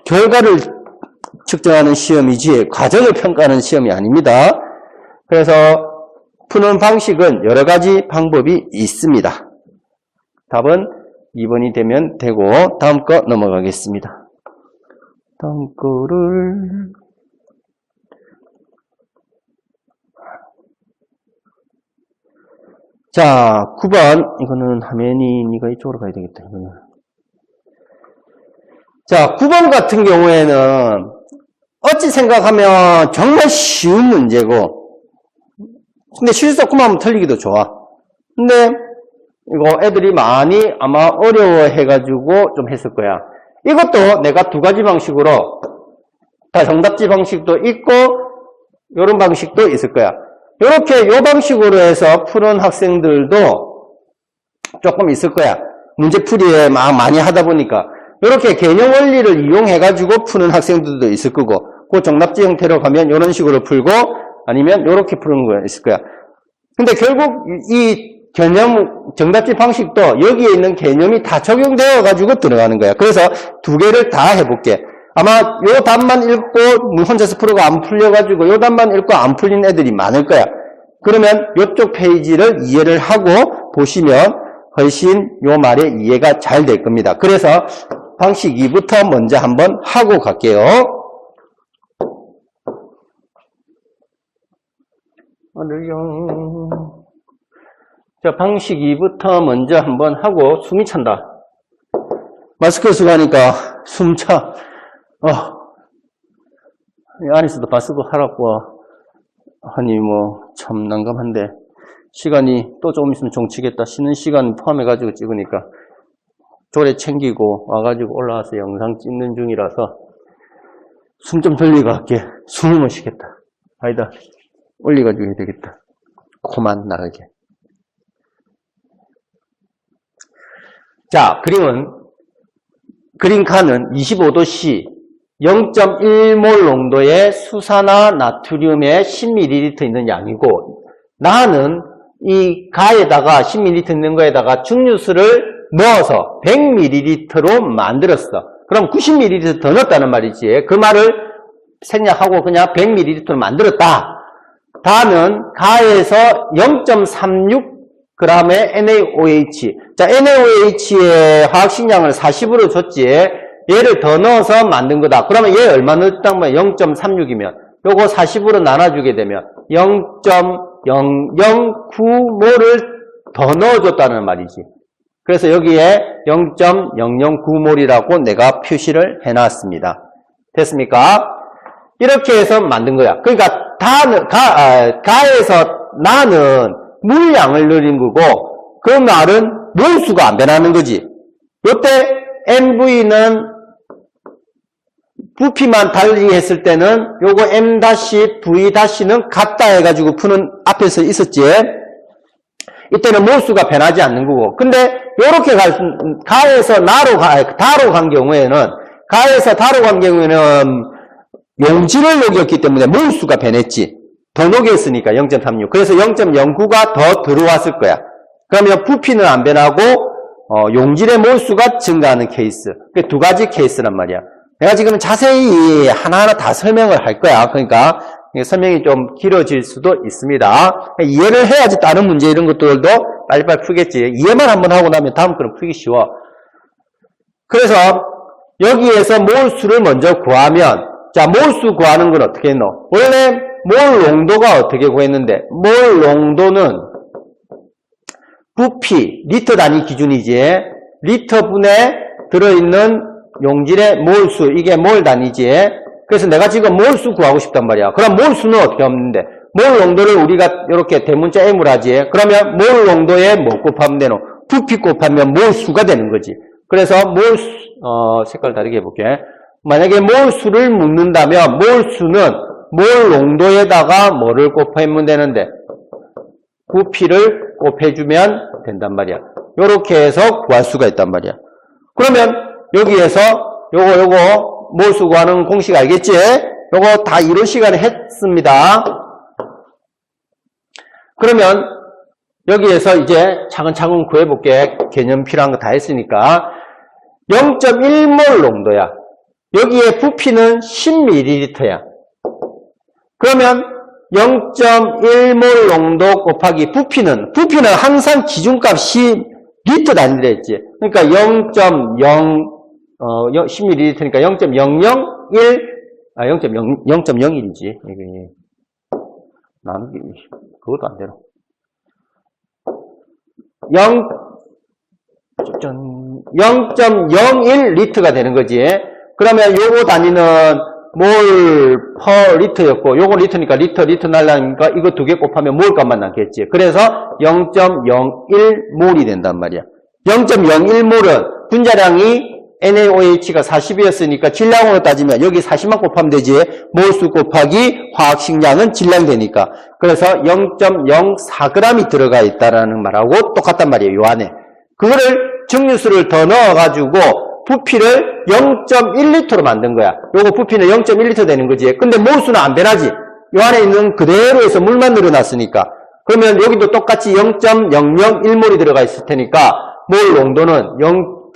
결과를 측정하는 시험이지 과정을 평가하는 시험이 아닙니다. 그래서 푸는 방식은 여러 가지 방법이 있습니다. 답은 2번이 되면 되고 다음 거 넘어가겠습니다. 다음 거를 자 9번 이거는 화면이 네가 이쪽으로 가야 되겠다. 이거는. 자 9번 같은 경우에는 어찌 생각하면 정말 쉬운 문제고 근데 실수 조금 하면 틀리기도 좋아. 근데 이거 애들이 많이 아마 어려워해가지고 좀 했을 거야. 이것도 내가 두 가지 방식으로 다 정답지 방식도 있고 이런 방식도 있을 거야. 이렇게 이 방식으로 해서 푸는 학생들도 조금 있을 거야. 문제풀이에 막 많이 하다 보니까 이렇게 개념 원리를 이용해가지고 푸는 학생들도 있을 거고 그 정답지 형태로 가면 이런 식으로 풀고 아니면 이렇게 푸는 거 있을 거야. 근데 결국 이 개념 정답지 방식도 여기에 있는 개념이 다 적용되어 가지고 들어가는 거야. 그래서 두 개를 다 해볼게. 아마 요 답만 읽고 혼자서 풀어가 안 풀려가지고 요 답만 읽고 안 풀린 애들이 많을 거야. 그러면 요쪽 페이지를 이해를 하고 보시면 훨씬 요 말의 이해가 잘 될 겁니다. 그래서 방식 2부터 먼저 한번 하고 갈게요. 자, 방식 2부터 먼저 한번 하고 숨이 찬다. 마스크 쓰고 하니까 숨 차. 안에서도 마스크 하라고 하니 참 난감한데 시간이 또 조금 있으면 종치겠다. 쉬는 시간 포함해가지고 찍으니까 조례 챙기고 와가지고 올라와서 영상 찍는 중이라서 숨 좀 돌리고 할게. 숨을 못 쉬겠다. 아니다. 올려가지고 해야 되겠다. 코만 나가게. 자, 그린칸은 25도씨 0.1몰 농도의 수산화 나트륨에 10ml 있는 양이고, 나는 이 가에다가 10ml 있는 거에다가 증류수를 넣어서 100ml로 만들었어. 그럼 90ml 더 넣었다는 말이지. 그 말을 생략하고 그냥 100ml로 만들었다. 다음은 가에서 0.36g의 NaOH. 자, NaOH의 화학식량을 40으로 줬지. 얘를 더 넣어서 만든 거다. 그러면 얘 얼마 넣었단 말이야? 0.36이면. 요거 40으로 나눠주게 되면 0.009몰을 더 넣어줬다는 말이지. 그래서 여기에 0.009몰이라고 내가 표시를 해놨습니다. 됐습니까? 이렇게 해서 만든 거야. 그러니까 가에서 나는 물량을 늘린 거고, 그 말은 몰수가 안 변하는 거지. 요때 MV는 부피만 달리 했을 때는 요거 M-V-는 같다 해가지고 푸는 앞에서 있었지. 이때는 몰수가 변하지 않는 거고. 근데 요렇게 가에서 다로 간 경우에는, 가에서 다로 간 경우에는 용질을 녹였기 때문에 몰수가 변했지. 더 녹였으니까 0.36. 그래서 0.09가 더 들어왔을 거야. 그러면 부피는 안 변하고 용질의 몰수가 증가하는 케이스. 그 두 가지 케이스란 말이야. 내가 지금 자세히 하나하나 다 설명을 할 거야. 그러니까 설명이 좀 길어질 수도 있습니다. 이해를 해야지 다른 문제 이런 것들도 빨리빨리 풀겠지. 이해만 한번 하고 나면 다음 거는 풀기 쉬워. 그래서 여기에서 몰수를 먼저 구하면, 자, 몰수 구하는 건 어떻게 했노? 원래 몰 농도가 어떻게 구했는데, 몰 농도는 부피, 리터 단위 기준이지. 리터분에 들어있는 용질의 몰수, 이게 몰 단위지. 그래서 내가 지금 몰수 구하고 싶단 말이야. 그럼 몰수는 어떻게 없는데? 몰 농도를 우리가 이렇게 대문자 M을 하지. 그러면 몰 농도에 뭐 곱하면 되노? 부피 곱하면 몰수가 되는 거지. 그래서 몰수, 색깔 다르게 해볼게. 만약에 몰수를 묻는다면 몰수는 몰 농도에다가 뭐를 곱하면 되는데? 부피를 곱해주면 된단 말이야. 요렇게 해서 구할 수가 있단 말이야. 그러면 여기에서 요거 몰수 구하는 공식 알겠지? 요거 다 이런 시간에 했습니다. 그러면 여기에서 이제 차근차근 구해볼게. 개념 필요한 거 다 했으니까. 0.1몰 농도야. 여기에 부피는 10ml야. 그러면 0.1몰 농도 곱하기 부피는 항상 기준값이 리터 단위로 했지. 그러니까 10ml니까 0.001이지. 나누기, 그것도 안 되나? 0.01리터가 되는 거지. 그러면 요거 단위는 몰 퍼 리터였고, 요거 리터니까 리터 날라니까 이거 두 개 곱하면 몰 값만 남겠지. 그래서 0.01몰이 된단 말이야. 0.01몰은 분자량이 NaOH가 40이었으니까 질량으로 따지면 여기 40만 곱하면 되지. 몰수 곱하기 화학식량은 질량 되니까. 그래서 0.04g이 들어가 있다라는 말하고 똑같단 말이에요. 요 안에. 그거를 증류수를 더 넣어가지고 부피를 0.1리터로 만든 거야. 요거 부피는 0.1리터 되는 거지. 근데 몰수는 안 변하지. 요 안에 있는 그대로 해서 물만 늘어났으니까. 그러면 여기도 똑같이 0.001몰이 들어가 있을 테니까 몰 농도는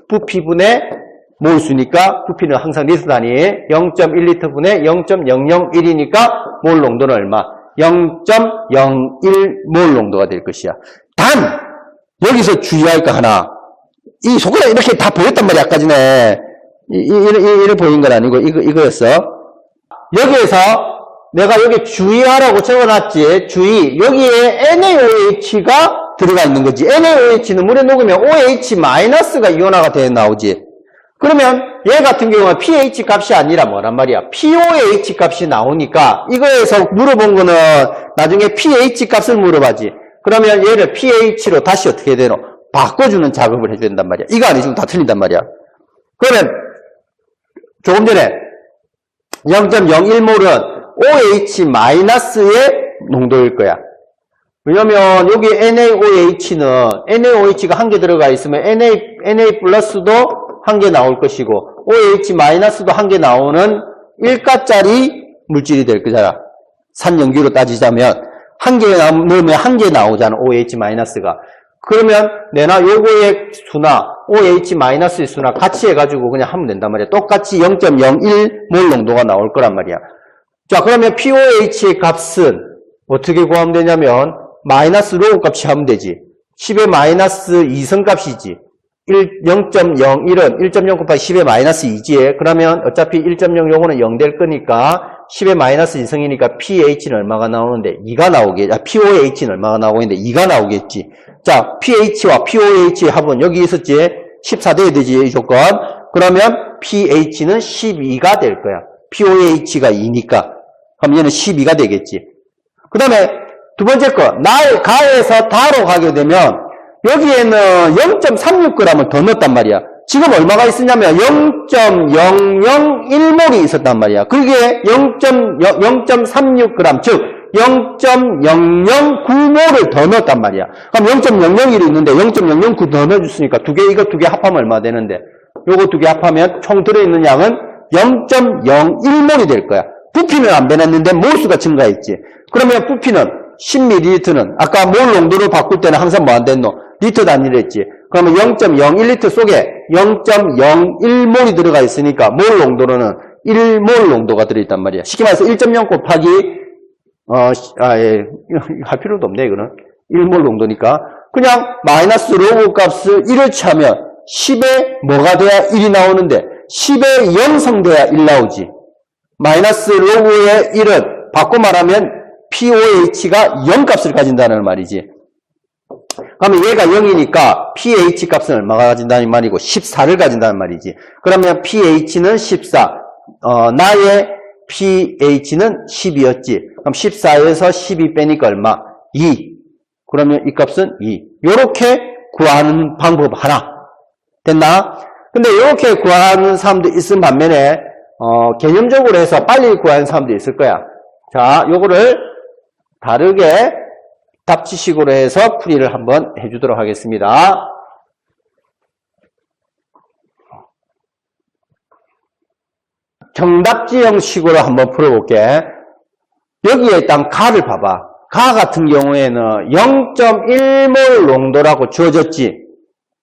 부피분의 몰수니까 부피는 항상 리터 단위 0.1리터분의 0.001이니까 몰 농도는 얼마? 0.01몰 농도가 될 것이야. 단 여기서 주의할 거 하나. 이 손가락 이렇게 다 보였단 말이야. 아까 전에 이래 보인 건 아니고, 이거였어. 여기에서 내가 여기 주의하라고 적어놨지. 주의. 여기에 NaOH가 들어가 있는 거지. NaOH는 물에 녹으면 OH-가 이온화가 돼 나오지. 그러면 얘 같은 경우는 pH 값이 아니라 뭐란 말이야? POH 값이 나오니까 이거에서 물어본 거는 나중에 pH 값을 물어봐지. 그러면 얘를 pH로 다시 어떻게 되노? 바꿔주는 작업을 해야 된단 말이야. 이거 아니지금 다 틀린단 말이야. 그러면 조금 전에 0.01몰은 OH-의 농도일 거야. 왜냐면 여기 NaOH가 한 개 들어가 있으면 Na 플러스도 한 개 나올 것이고 OH-도 한 개 나오는 1가짜리 물질이 될 거잖아. 산염기로 따지자면 한 개 넣으면 한 개 나오잖아. OH-가. 그러면 내나 요거의 수나 OH-의 수나 같이 해가지고 그냥 하면 된단 말이야. 똑같이 0.01몰 농도가 나올 거란 말이야. 자, 그러면 POH의 값은 어떻게 구하면 되냐면 마이너스 로우 값이 하면 되지. 10의 마이너스 2성 값이지. 0.01은 1.0 곱하기 10의 마이너스 2지. 그러면 어차피 1.0 요거는 0 될 거니까 10의 마이너스 2성이니까 pH는 얼마가 나오는데 2가 나오겠지. POH는 얼마가 나오고 있는데 2가 나오겠지. 자, pH와 POH의 합은 여기 있었지. 14 돼야 되지, 이 조건. 그러면 pH는 12가 될 거야. POH가 2니까. 그럼 얘는 12가 되겠지. 그 다음에 두 번째 거, 가에서 다로 가게 되면 여기에는 0.36g을 더 넣었단 말이야. 지금 얼마가 있었냐면 0.001몰이 있었단 말이야. 그게 0.36g, 즉 0.009몰을 더 넣었단 말이야. 그럼 0.001이 있는데 0.009 더 넣어줬으니까 이거 두 개 합하면 얼마 되는데? 요거 두 개 합하면 총 들어있는 양은 0.01몰이 될 거야. 부피는 안 변했는데 몰수가 증가했지. 그러면 부피는 10ml는 아까 몰 농도를 바꿀 때는 항상 뭐 안 됐노? 리터 단위로 했지. 그러면 0.01리터 속에 0.01몰이 들어가 있으니까 몰 농도로는 1몰 농도가 들어있단 말이야. 쉽게 말해서 1.0 곱하기 할 필요도 없네 이거는. 1몰 농도니까 그냥 마이너스 로그 값을 1을 치하면 10에 뭐가 돼야 1이 나오는데 10에 0성 돼야 1 나오지. 마이너스 로그의 1은 바꿔 말하면 POH가 0값을 가진다는 말이지. 그러면 얘가 0이니까 pH 값은 얼마가 가진다는 말이고 14를 가진다는 말이지. 그러면 pH는 14. 나의 pH는 10이었지. 그럼 14에서 12 빼니까 얼마? 2. 그러면 이 값은 2. 요렇게 구하는 방법 하나. 됐나? 근데 이렇게 구하는 사람도 있은 반면에 개념적으로 해서 빨리 구하는 사람도 있을 거야. 자, 요거를 다르게 답지식으로 해서 풀이를 한번 해주도록 하겠습니다. 정답지 형식으로 한번 풀어볼게. 여기에 일단 가를 봐봐. 가 같은 경우에는 0.1몰 농도라고 주어졌지.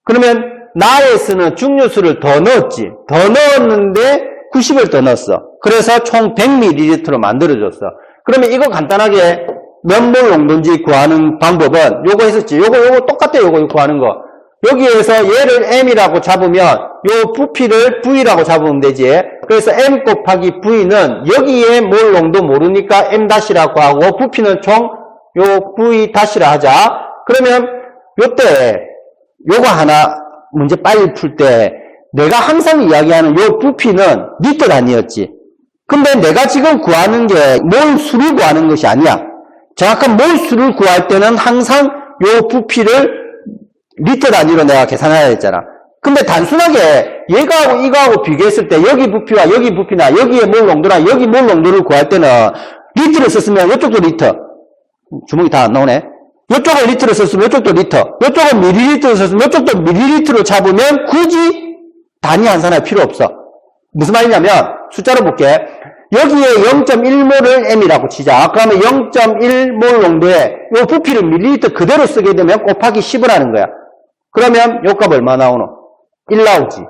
그러면 나에서는 중류수를 더 넣었지. 더 넣었는데 90을 더 넣었어. 그래서 총 100ml로 만들어졌어. 그러면 이거 간단하게 몇 몰 농도인지 구하는 방법은 요거 했었지. 요거 똑같아. 요거 구하는 거. 여기에서 얘를 M이라고 잡으면 요 부피를 V라고 잡으면 되지. 그래서 M 곱하기 V는 여기에 몰 농도 모르니까 M-라고 하고 부피는 총 요 V-라 하자. 그러면 요때 요거 하나 문제 빨리 풀 때 내가 항상 이야기하는 요 부피는 리터 단위였지. 근데 내가 지금 구하는 게 몰수를 구하는 것이 아니야. 정확한 몰수를 구할 때는 항상 요 부피를 리터 단위로 내가 계산해야 했잖아. 근데 단순하게 얘가하고 이거하고 비교했을 때 여기 부피와 여기 부피나 여기의 몰 농도나 여기 몰 농도를 구할 때는 리터를 썼으면 이쪽도 리터. 주먹이 다 안 나오네. 이쪽을 리터로 썼으면 이쪽도 리터. 이쪽은 밀리리터로 썼으면 이쪽도 밀리리터로 잡으면 굳이 단위 환산할 필요 없어. 무슨 말이냐면 숫자로 볼게. 여기에 0.1몰을 M이라고 치자. 그러면 0.1몰 농도에 이 부피를 밀리리터 그대로 쓰게 되면 곱하기 10을 하는 거야. 그러면 요 값 얼마 나오노? 1 나오지.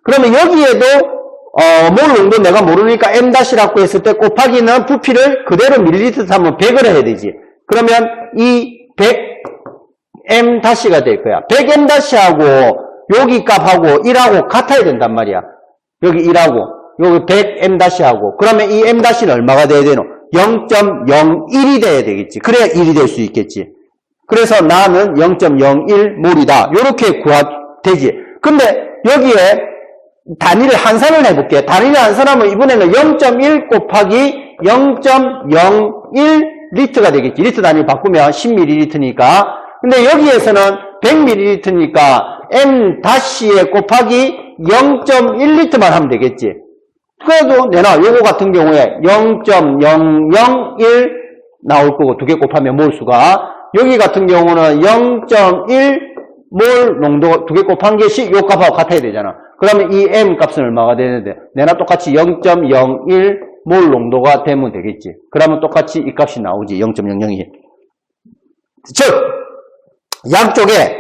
그러면 여기에도 몰 농도 내가 모르니까 M-라고 했을 때 곱하기는 부피를 그대로 밀리리터 하면 100을 해야 되지. 그러면 이 100M-가 될 거야. 100M-하고 여기 값하고 1하고 같아야 된단 말이야. 여기 1하고, 여기 100m-하고, 그러면 이 m-는 얼마가 돼야 되노? 0.01이 돼야 되겠지. 그래야 1이 될 수 있겠지. 그래서 나는 0.01몰이다. 요렇게 되지. 근데 여기에 단위를 환산을 해볼게. 단위를 환산하면 이번에는 0.1 곱하기 0.01리터가 되겠지. 리터 단위 바꾸면 10ml니까. 근데 여기에서는 100ml니까 m-에 곱하기 0.1리터만 하면 되겠지. 그래도 내놔. 요거 같은 경우에 0.001 나올 거고 두 개 곱하면 몰수가. 여기 같은 경우는 0.1몰 농도 두 개 곱한 것이 요 값하고 같아야 되잖아. 그러면 이 m 값은 얼마가 되는데? 내나 똑같이 0.01몰 농도가 되면 되겠지. 그러면 똑같이 이 값이 나오지. 0.002. 즉 양쪽에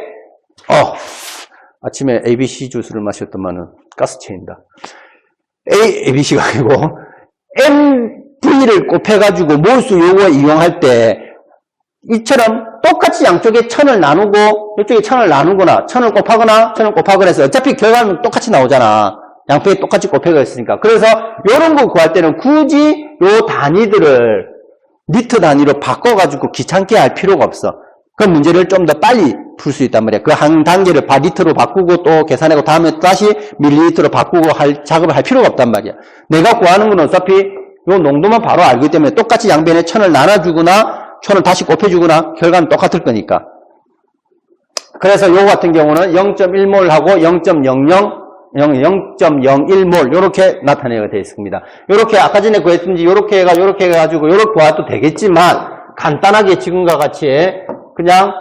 아침에 ABC 주스를 마셨더만은 가스체인다. ABC가 아니고 MV를 곱해가지고 몰수 요거 이용할 때 이처럼 똑같이 양쪽에 1000을 나누고 이쪽에 1000을 나누거나 1000을 곱하거나 1000을 곱하거나 해서 어차피 결과는 똑같이 나오잖아. 양쪽에 똑같이 곱해가 있으니까. 그래서 요런 거 구할 때는 굳이 요 단위들을 리터 단위로 바꿔가지고 귀찮게 할 필요가 없어. 그 문제를 좀 더 빨리 풀 수 있단 말이야. 그 한 단계를 리터로 바꾸고 또 계산하고 다음에 다시 밀리리터로 바꾸고 작업을 할 필요가 없단 말이야. 내가 구하는 건 어차피 요 농도만 바로 알기 때문에 똑같이 양변에 1000을 나눠주거나 1000을 다시 곱해주거나 결과는 똑같을 거니까. 그래서 요 같은 경우는 0.1몰하고 0.01몰 요렇게 나타내게 되어 있습니다. 요렇게 아까 전에 구했든지 요렇게 해가지고 요렇게 구해도 되겠지만 간단하게 지금과 같이 그냥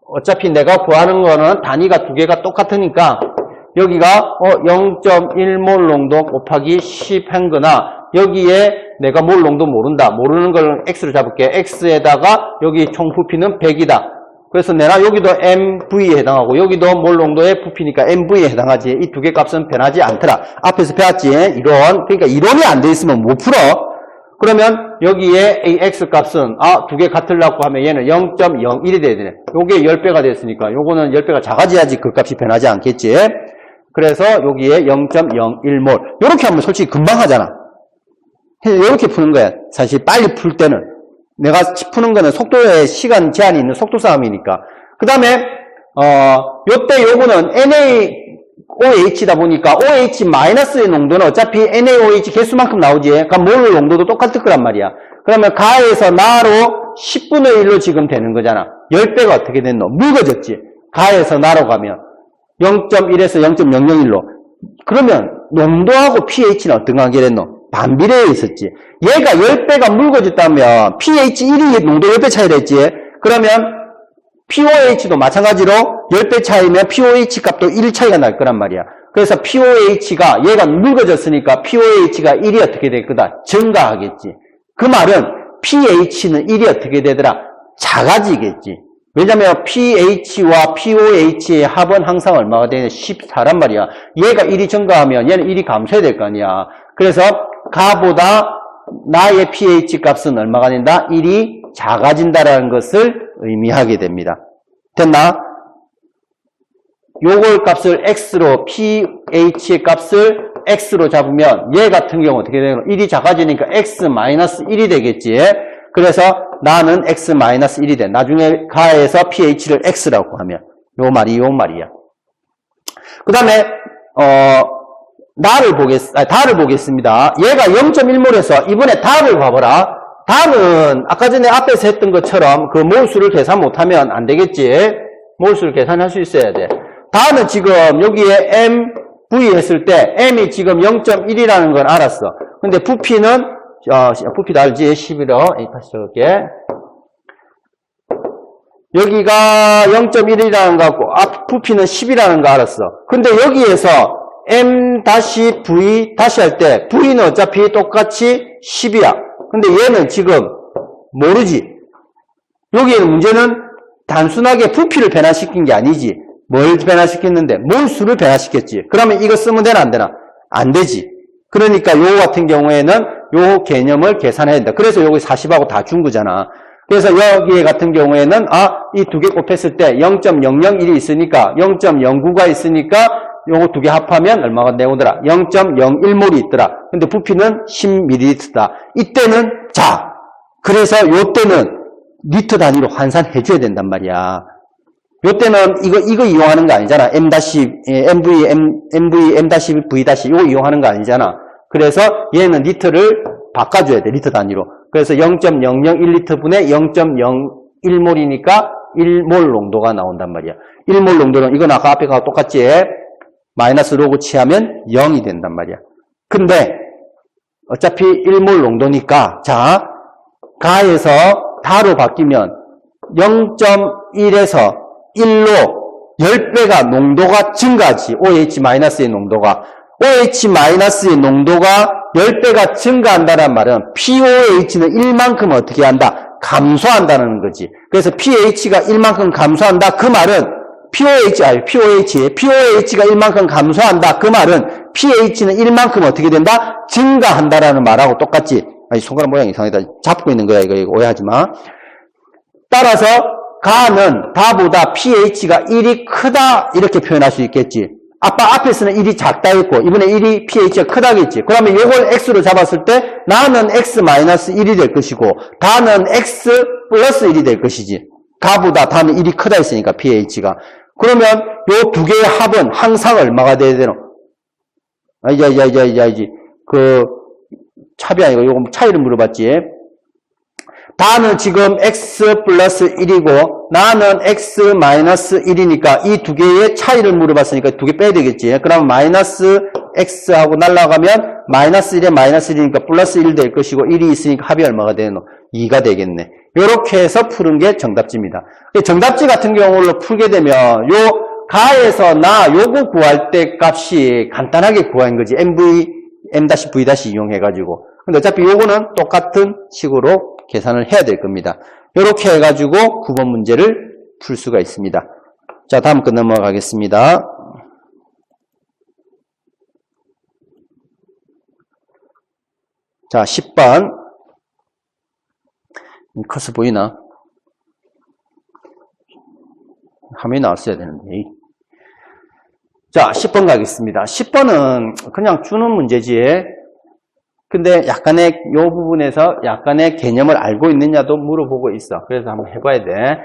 어차피 내가 구하는 거는 단위가 두 개가 똑같으니까 여기가 0.1몰 농도 곱하기 10 한 거나 여기에 내가 몰 농도 모른다. 모르는 걸 x로 잡을게. x에다가 여기 총 부피는 100이다. 그래서 내가 여기도 MV에 해당하고 여기도 몰 농도의 부피니까 MV에 해당하지. 이 두 개 값은 변하지 않더라. 앞에서 배웠지. 이론. 그러니까 이론이 안 돼 있으면 못 풀어. 그러면 여기에 AX 값은 두 개 같으려고 하면 얘는 0.01이 돼야 되네. 요게 10배가 됐으니까 요거는 10배가 작아져야지 그 값이 변하지 않겠지. 그래서 여기에 0.01몰. 요렇게 하면 솔직히 금방 하잖아. 이렇게 푸는 거야. 사실 빨리 풀 때는. 내가 푸는 거는 속도에 시간 제한이 있는 속도 싸움이니까. 그 다음에, 요때 요거는 NaOH다 보니까 OH-의 농도는 어차피 NaOH 개수만큼 나오지. 그러니까 몰 농도도 똑같을 거란 말이야. 그러면 가에서 나로 10분의 1로 지금 되는 거잖아. 10배가 어떻게 됐노? 묽어졌지. 가에서 나로 가면 0.1에서 0.001로. 그러면 농도하고 pH는 어떤 관계가 됐노? 반비례에 있었지. 얘가 10배가 묽어졌다면 pH 1이 농도 10배 차이라 했지. 그러면 POH도 마찬가지로 10배 차이면 POH 값도 1 차이가 날 거란 말이야. 그래서 POH가 얘가 묽어졌으니까 POH가 1이 어떻게 될 거다? 증가하겠지. 그 말은 pH는 1이 어떻게 되더라? 작아지겠지. 왜냐면 pH와 POH의 합은 항상 얼마가 되냐? 14란 말이야. 얘가 1이 증가하면 얘는 1이 감소해야 될 거 아니야. 그래서 가보다 나의 pH 값은 얼마가 된다? 1이 작아진다라는 것을 의미하게 됩니다. 됐나? 요걸 값을 x로 pH의 값을 x로 잡으면 얘 같은 경우 어떻게 되는 거야? 1이 작아지니까 x-1이 되겠지. 그래서 나는 x-1이 돼. 나중에 가에서 pH를 x라고 하면 요 말이야. 그 다음에 달을 보겠습니다. 얘가 0.1몰에서 이번에 달을 봐보라. 달은 아까 전에 앞에서 했던 것처럼 그 몰수를 계산 못하면 안 되겠지. 몰수를 계산할 수 있어야 돼. 달은 지금 여기에 MV 했을 때 M이 지금 0.1이라는 건 알았어. 근데 부피는 부피도 알지? 11호. 다시 적을게. 여기가 0.1이라는 거 같고 부피는 10이라는 거 알았어. 근데 여기에서 M-V 다시 할 때 V는 어차피 똑같이 10이야. 근데 얘는 지금 모르지. 여기에는 문제는 단순하게 부피를 변화시킨 게 아니지. 뭘 변화시켰는데? 몰수를 변화시켰지. 그러면 이거 쓰면 되나 안 되나? 안 되지. 그러니까 요거 같은 경우에는 요 개념을 계산해야 된다. 그래서 여기 40하고 다 준 거잖아. 그래서 여기 같은 경우에는 이 두 개 곱했을 때 0.001이 있으니까 0.09가 있으니까 요거 두 개 합하면 얼마가 나오더라? 0.01몰이 있더라. 근데 부피는 10ml다. 이때는 자, 그래서 요때는 리터 단위로 환산해줘야 된단 말이야. 요때는 이거 이용하는 거 아니잖아. MV, M-V, 이거 이용하는 거 아니잖아. 그래서 얘는 리터를 바꿔줘야 돼. 리터 단위로. 그래서 0.001리터 분의 0.01몰이니까 1몰 농도가 나온단 말이야. 1몰 농도는 이건 아까 앞에 가고 똑같지? 마이너스 로그 취하면 0이 된단 말이야. 근데 어차피 1몰 농도니까 자, 가에서 다로 바뀌면 0.1에서 1로 10배가 농도가 증가하지. OH-의 농도가. OH-의 농도가 10배가 증가한다는 말은 POH는 1만큼 어떻게 한다? 감소한다는 거지. 그래서 pH가 1만큼 감소한다. 그 말은 POH가 1만큼 감소한다. 그 말은 pH는 1만큼 어떻게 된다? 증가한다라는 말하고 똑같지. 아니, 손가락 모양이 이상하다. 잡고 있는 거야. 이거 오해하지 마. 따라서 가는 다보다 pH가 1이 크다. 이렇게 표현할 수 있겠지. 아빠 앞에서는 1이 작다 했고 이번에 1이 pH가 크다겠지. 그러면 이걸 x로 잡았을 때 나는 x-1이 될 것이고 다는 x 플러스 1이 될 것이지. 가보다 다는 1이 크다 했으니까 pH가. 그러면 요 두 개의 합은 항상 얼마가 돼야 되노? 그 차비 아니고 요거 차이를 물어봤지. 다는 지금 x 플러스 1이고 나는 x 마이너스 1이니까 이 두 개의 차이를 물어봤으니까 두 개 빼야 되겠지. 그럼 마이너스 x하고 날라가면 마이너스 1에 마이너스 1이니까 플러스 1 될 것이고 1이 있으니까 합이 얼마가 되노? 2가 되겠네. 이렇게 해서 푸는 게 정답지입니다. 정답지 같은 경우로 풀게 되면 요 가에서 나 요거 구할 때 값이 간단하게 구한 거지. MV, M-V- 이용해가지고. 근데 어차피 요거는 똑같은 식으로 계산을 해야 될 겁니다. 이렇게 해가지고 9번 문제를 풀 수가 있습니다. 자, 다음 거 넘어가겠습니다. 자, 10번. 커서 보이나? 화면이 나왔어야 되는데. 자, 10번 가겠습니다. 10번은 그냥 주는 문제지. 근데 약간의 요 부분에서 약간의 개념을 알고 있느냐도 물어보고 있어. 그래서 한번 해봐야 돼.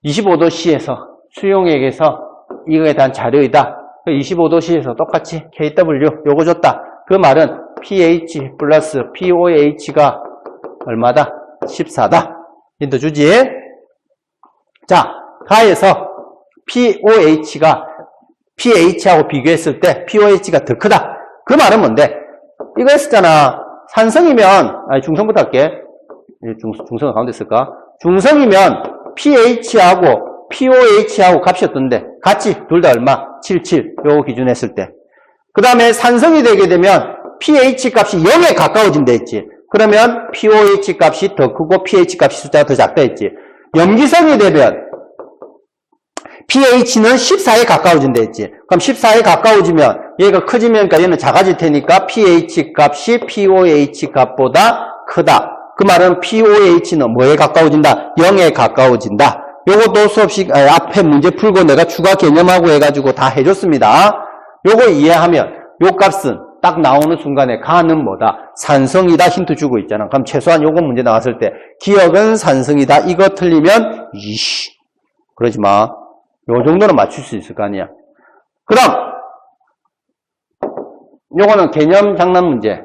25도씨에서 수용액에서 이거에 대한 자료이다. 25도씨에서 똑같이 KW 요거 줬다. 그 말은 pH 플러스 POH가 얼마다? 14다. 힌트 주지? 자, 가에서 POH가 pH하고 비교했을 때 POH가 더 크다. 그 말은 뭔데? 이거 했었잖아. 산성이면, 중성부터 할게. 중성은 가운데 쓸까? 중성이면 pH하고 POH하고 값이 어떤데? 같이, 둘 다 얼마? 77. 요거 기준 했을 때. 그 다음에 산성이 되게 되면 pH 값이 0에 가까워진다 했지. 그러면 POH 값이 더 크고 pH 값이 숫자가 더 작다 했지. 염기성이 되면 pH는 14에 가까워진다 했지. 그럼 14에 가까워지면 얘가 커지니까 얘는 작아질 테니까 pH 값이 POH 값보다 크다. 그 말은 POH는 뭐에 가까워진다? 0에 가까워진다. 요것도 수업식 앞에 문제 풀고 내가 추가 개념하고 해가지고 다 해줬습니다. 요거 이해하면 요 값은 딱 나오는 순간에 가는 뭐다? 산성이다. 힌트 주고 있잖아. 그럼 최소한 요거 문제 나왔을 때 기억은 산성이다. 이거 틀리면 이씨 그러지 마. 요 정도는 맞출 수 있을 거 아니야. 그럼 요거는 개념 장난 문제.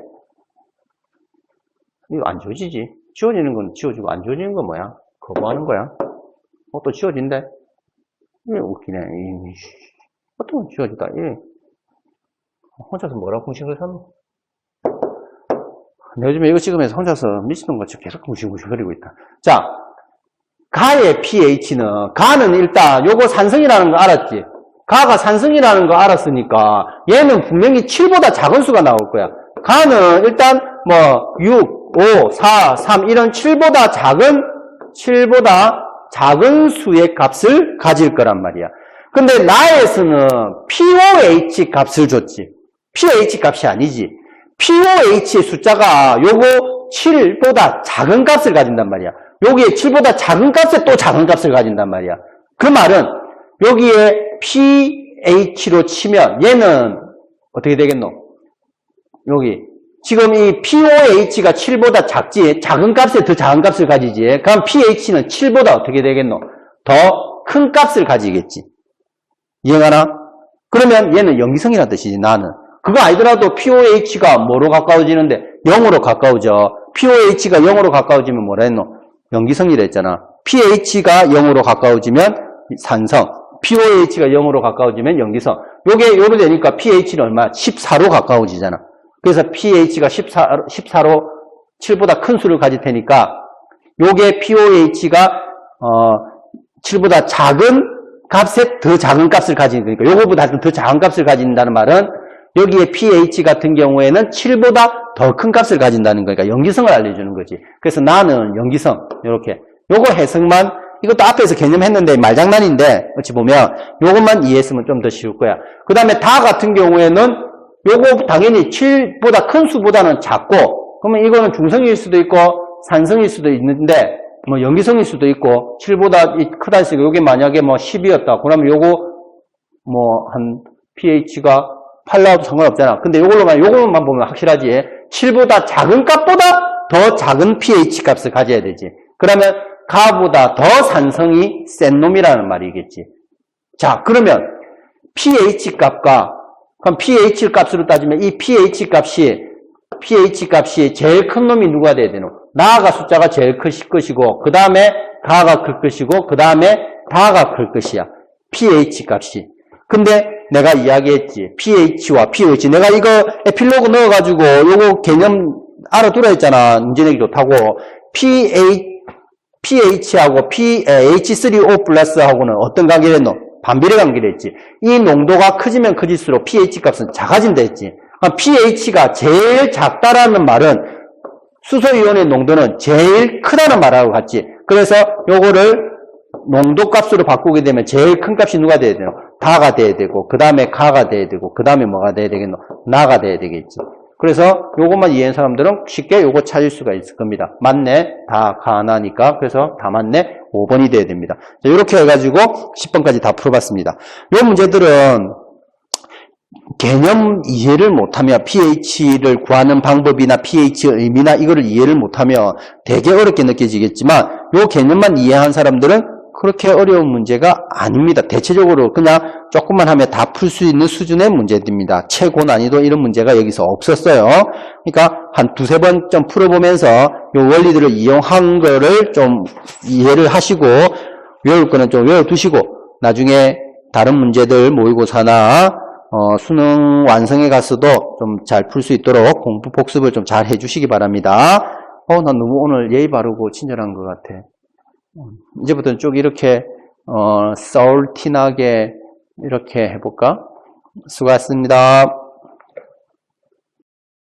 이거 안 지워지지. 지워지는 건 지워지고 안 지워지는 건 뭐야? 거부하는 거야. 또 지워진대. 이게 웃기네. 어떤 건 지워지다. 혼자서 뭐라고 궁시렁 샀노? 내가 요즘에 이거 찍으면서 혼자서 미친놈같이 계속 궁시렁거리고 있다. 자, 가의 pH는, 가는 일단 요거 산성이라는 거 알았지? 가가 산성이라는 거 알았으니까 얘는 분명히 7보다 작은 수가 나올 거야. 가는 일단 뭐 6, 5, 4, 3 이런 7보다 작은 수의 값을 가질 거란 말이야. 근데 나에서는 POH 값을 줬지. pH 값이 아니지. POH의 숫자가 요거 7보다 작은 값을 가진단 말이야. 여기에 7보다 작은 값에 또 작은 값을 가진단 말이야. 그 말은 여기에 pH로 치면 얘는 어떻게 되겠노? 여기 지금 이 pOH가 7보다 작지, 작은 값에 더 작은 값을 가지지. 그럼 pH는 7보다 어떻게 되겠노? 더 큰 값을 가지겠지. 이해가나? 그러면 얘는 염기성이라는 뜻이지, 나는. 그거 아니더라도 pOH가 뭐로 가까워지는데? 0으로 가까워져. pOH가 0으로 가까워지면 뭐라 했노? 염기성이라 했잖아. pH가 0으로 가까워지면 산성, pOH가 0으로 가까워지면 염기성. 요게 되니까 pH는 얼마? 14로 가까워지잖아. 그래서 pH가 14로 7보다 큰 수를 가질 테니까 요게 pOH가 7보다 작은 값에 더 작은 값을 가지는 거니까 요거보다 더 작은 값을 가진다는 말은 여기에 pH 같은 경우에는 7보다 더 큰 값을 가진다는 거니까 염기성을 알려주는 거지. 그래서 나는 염기성 이렇게 요거 해석만 이것도 앞에서 개념했는데 말장난인데 어찌 보면 요것만 이해했으면 좀 더 쉬울 거야. 그 다음에 다 같은 경우에는 요거 당연히 7보다 큰 수보다는 작고 그러면 이거는 중성일 수도 있고 산성일 수도 있는데 뭐 염기성일 수도 있고 7보다 크다 했으니까 요게 만약에 뭐 10이었다. 그러면 요거 뭐 한 pH가 8 나와도 상관없잖아. 근데 요걸로만 보면 확실하지. 7보다 작은 값보다 더 작은 pH 값을 가져야 되지. 그러면 가보다 더 산성이 센 놈이라는 말이겠지. 자, 그러면 pH 값과 그럼 pH 값으로 따지면 이 pH 값이 제일 큰 놈이 누가 돼야 되노? 나가 숫자가 제일 클 것이고 그 다음에 가가 클 것이고 그 다음에 다가 클 것이야. pH 값이. 근데 내가 이야기했지. pH와 pOH. 내가 이거 에필로그 넣어가지고 요거 개념 알아두라 했잖아. 문제 내기 좋다고. pH하고 H3O 플러스하고는 어떤 관계를 했노? 반비례 관계를 했지. 이 농도가 커지면 커질수록 pH 값은 작아진다 했지. pH가 제일 작다라는 말은 수소이온의 농도는 제일 크다는 말하고 같지. 그래서 요거를 농도 값으로 바꾸게 되면 제일 큰 값이 누가 돼야 되노? 다가 돼야 되고 그 다음에 가가 돼야 되고 그 다음에 뭐가 돼야 되겠노? 나가 돼야 되겠지. 그래서 요것만 이해한 사람들은 쉽게 요거 찾을 수가 있을 겁니다. 맞네, 다, 가, 나니까. 그래서 다 맞네, 5번이 돼야 됩니다. 자, 이렇게 해가지고 10번까지 다 풀어봤습니다. 요 문제들은 개념 이해를 못하면 pH를 구하는 방법이나 pH의 의미나 이거를 이해를 못하면 되게 어렵게 느껴지겠지만 요 개념만 이해한 사람들은 그렇게 어려운 문제가 아닙니다. 대체적으로 그냥 조금만 하면 다 풀 수 있는 수준의 문제들입니다. 최고 난이도 이런 문제가 여기서 없었어요. 그러니까 한 두세 번 좀 풀어보면서 요 원리들을 이용한 거를 좀 이해를 하시고 외울 거는 좀 외워두시고 나중에 다른 문제들 모의고사나 수능 완성에 가서도 좀 잘 풀 수 있도록 공부 복습을 좀 잘 해주시기 바랍니다. 난 너무 오늘 예의 바르고 친절한 것 같아. 이제부터는 쭉 이렇게 서울 티나게 이렇게 해볼까? 수고하셨습니다.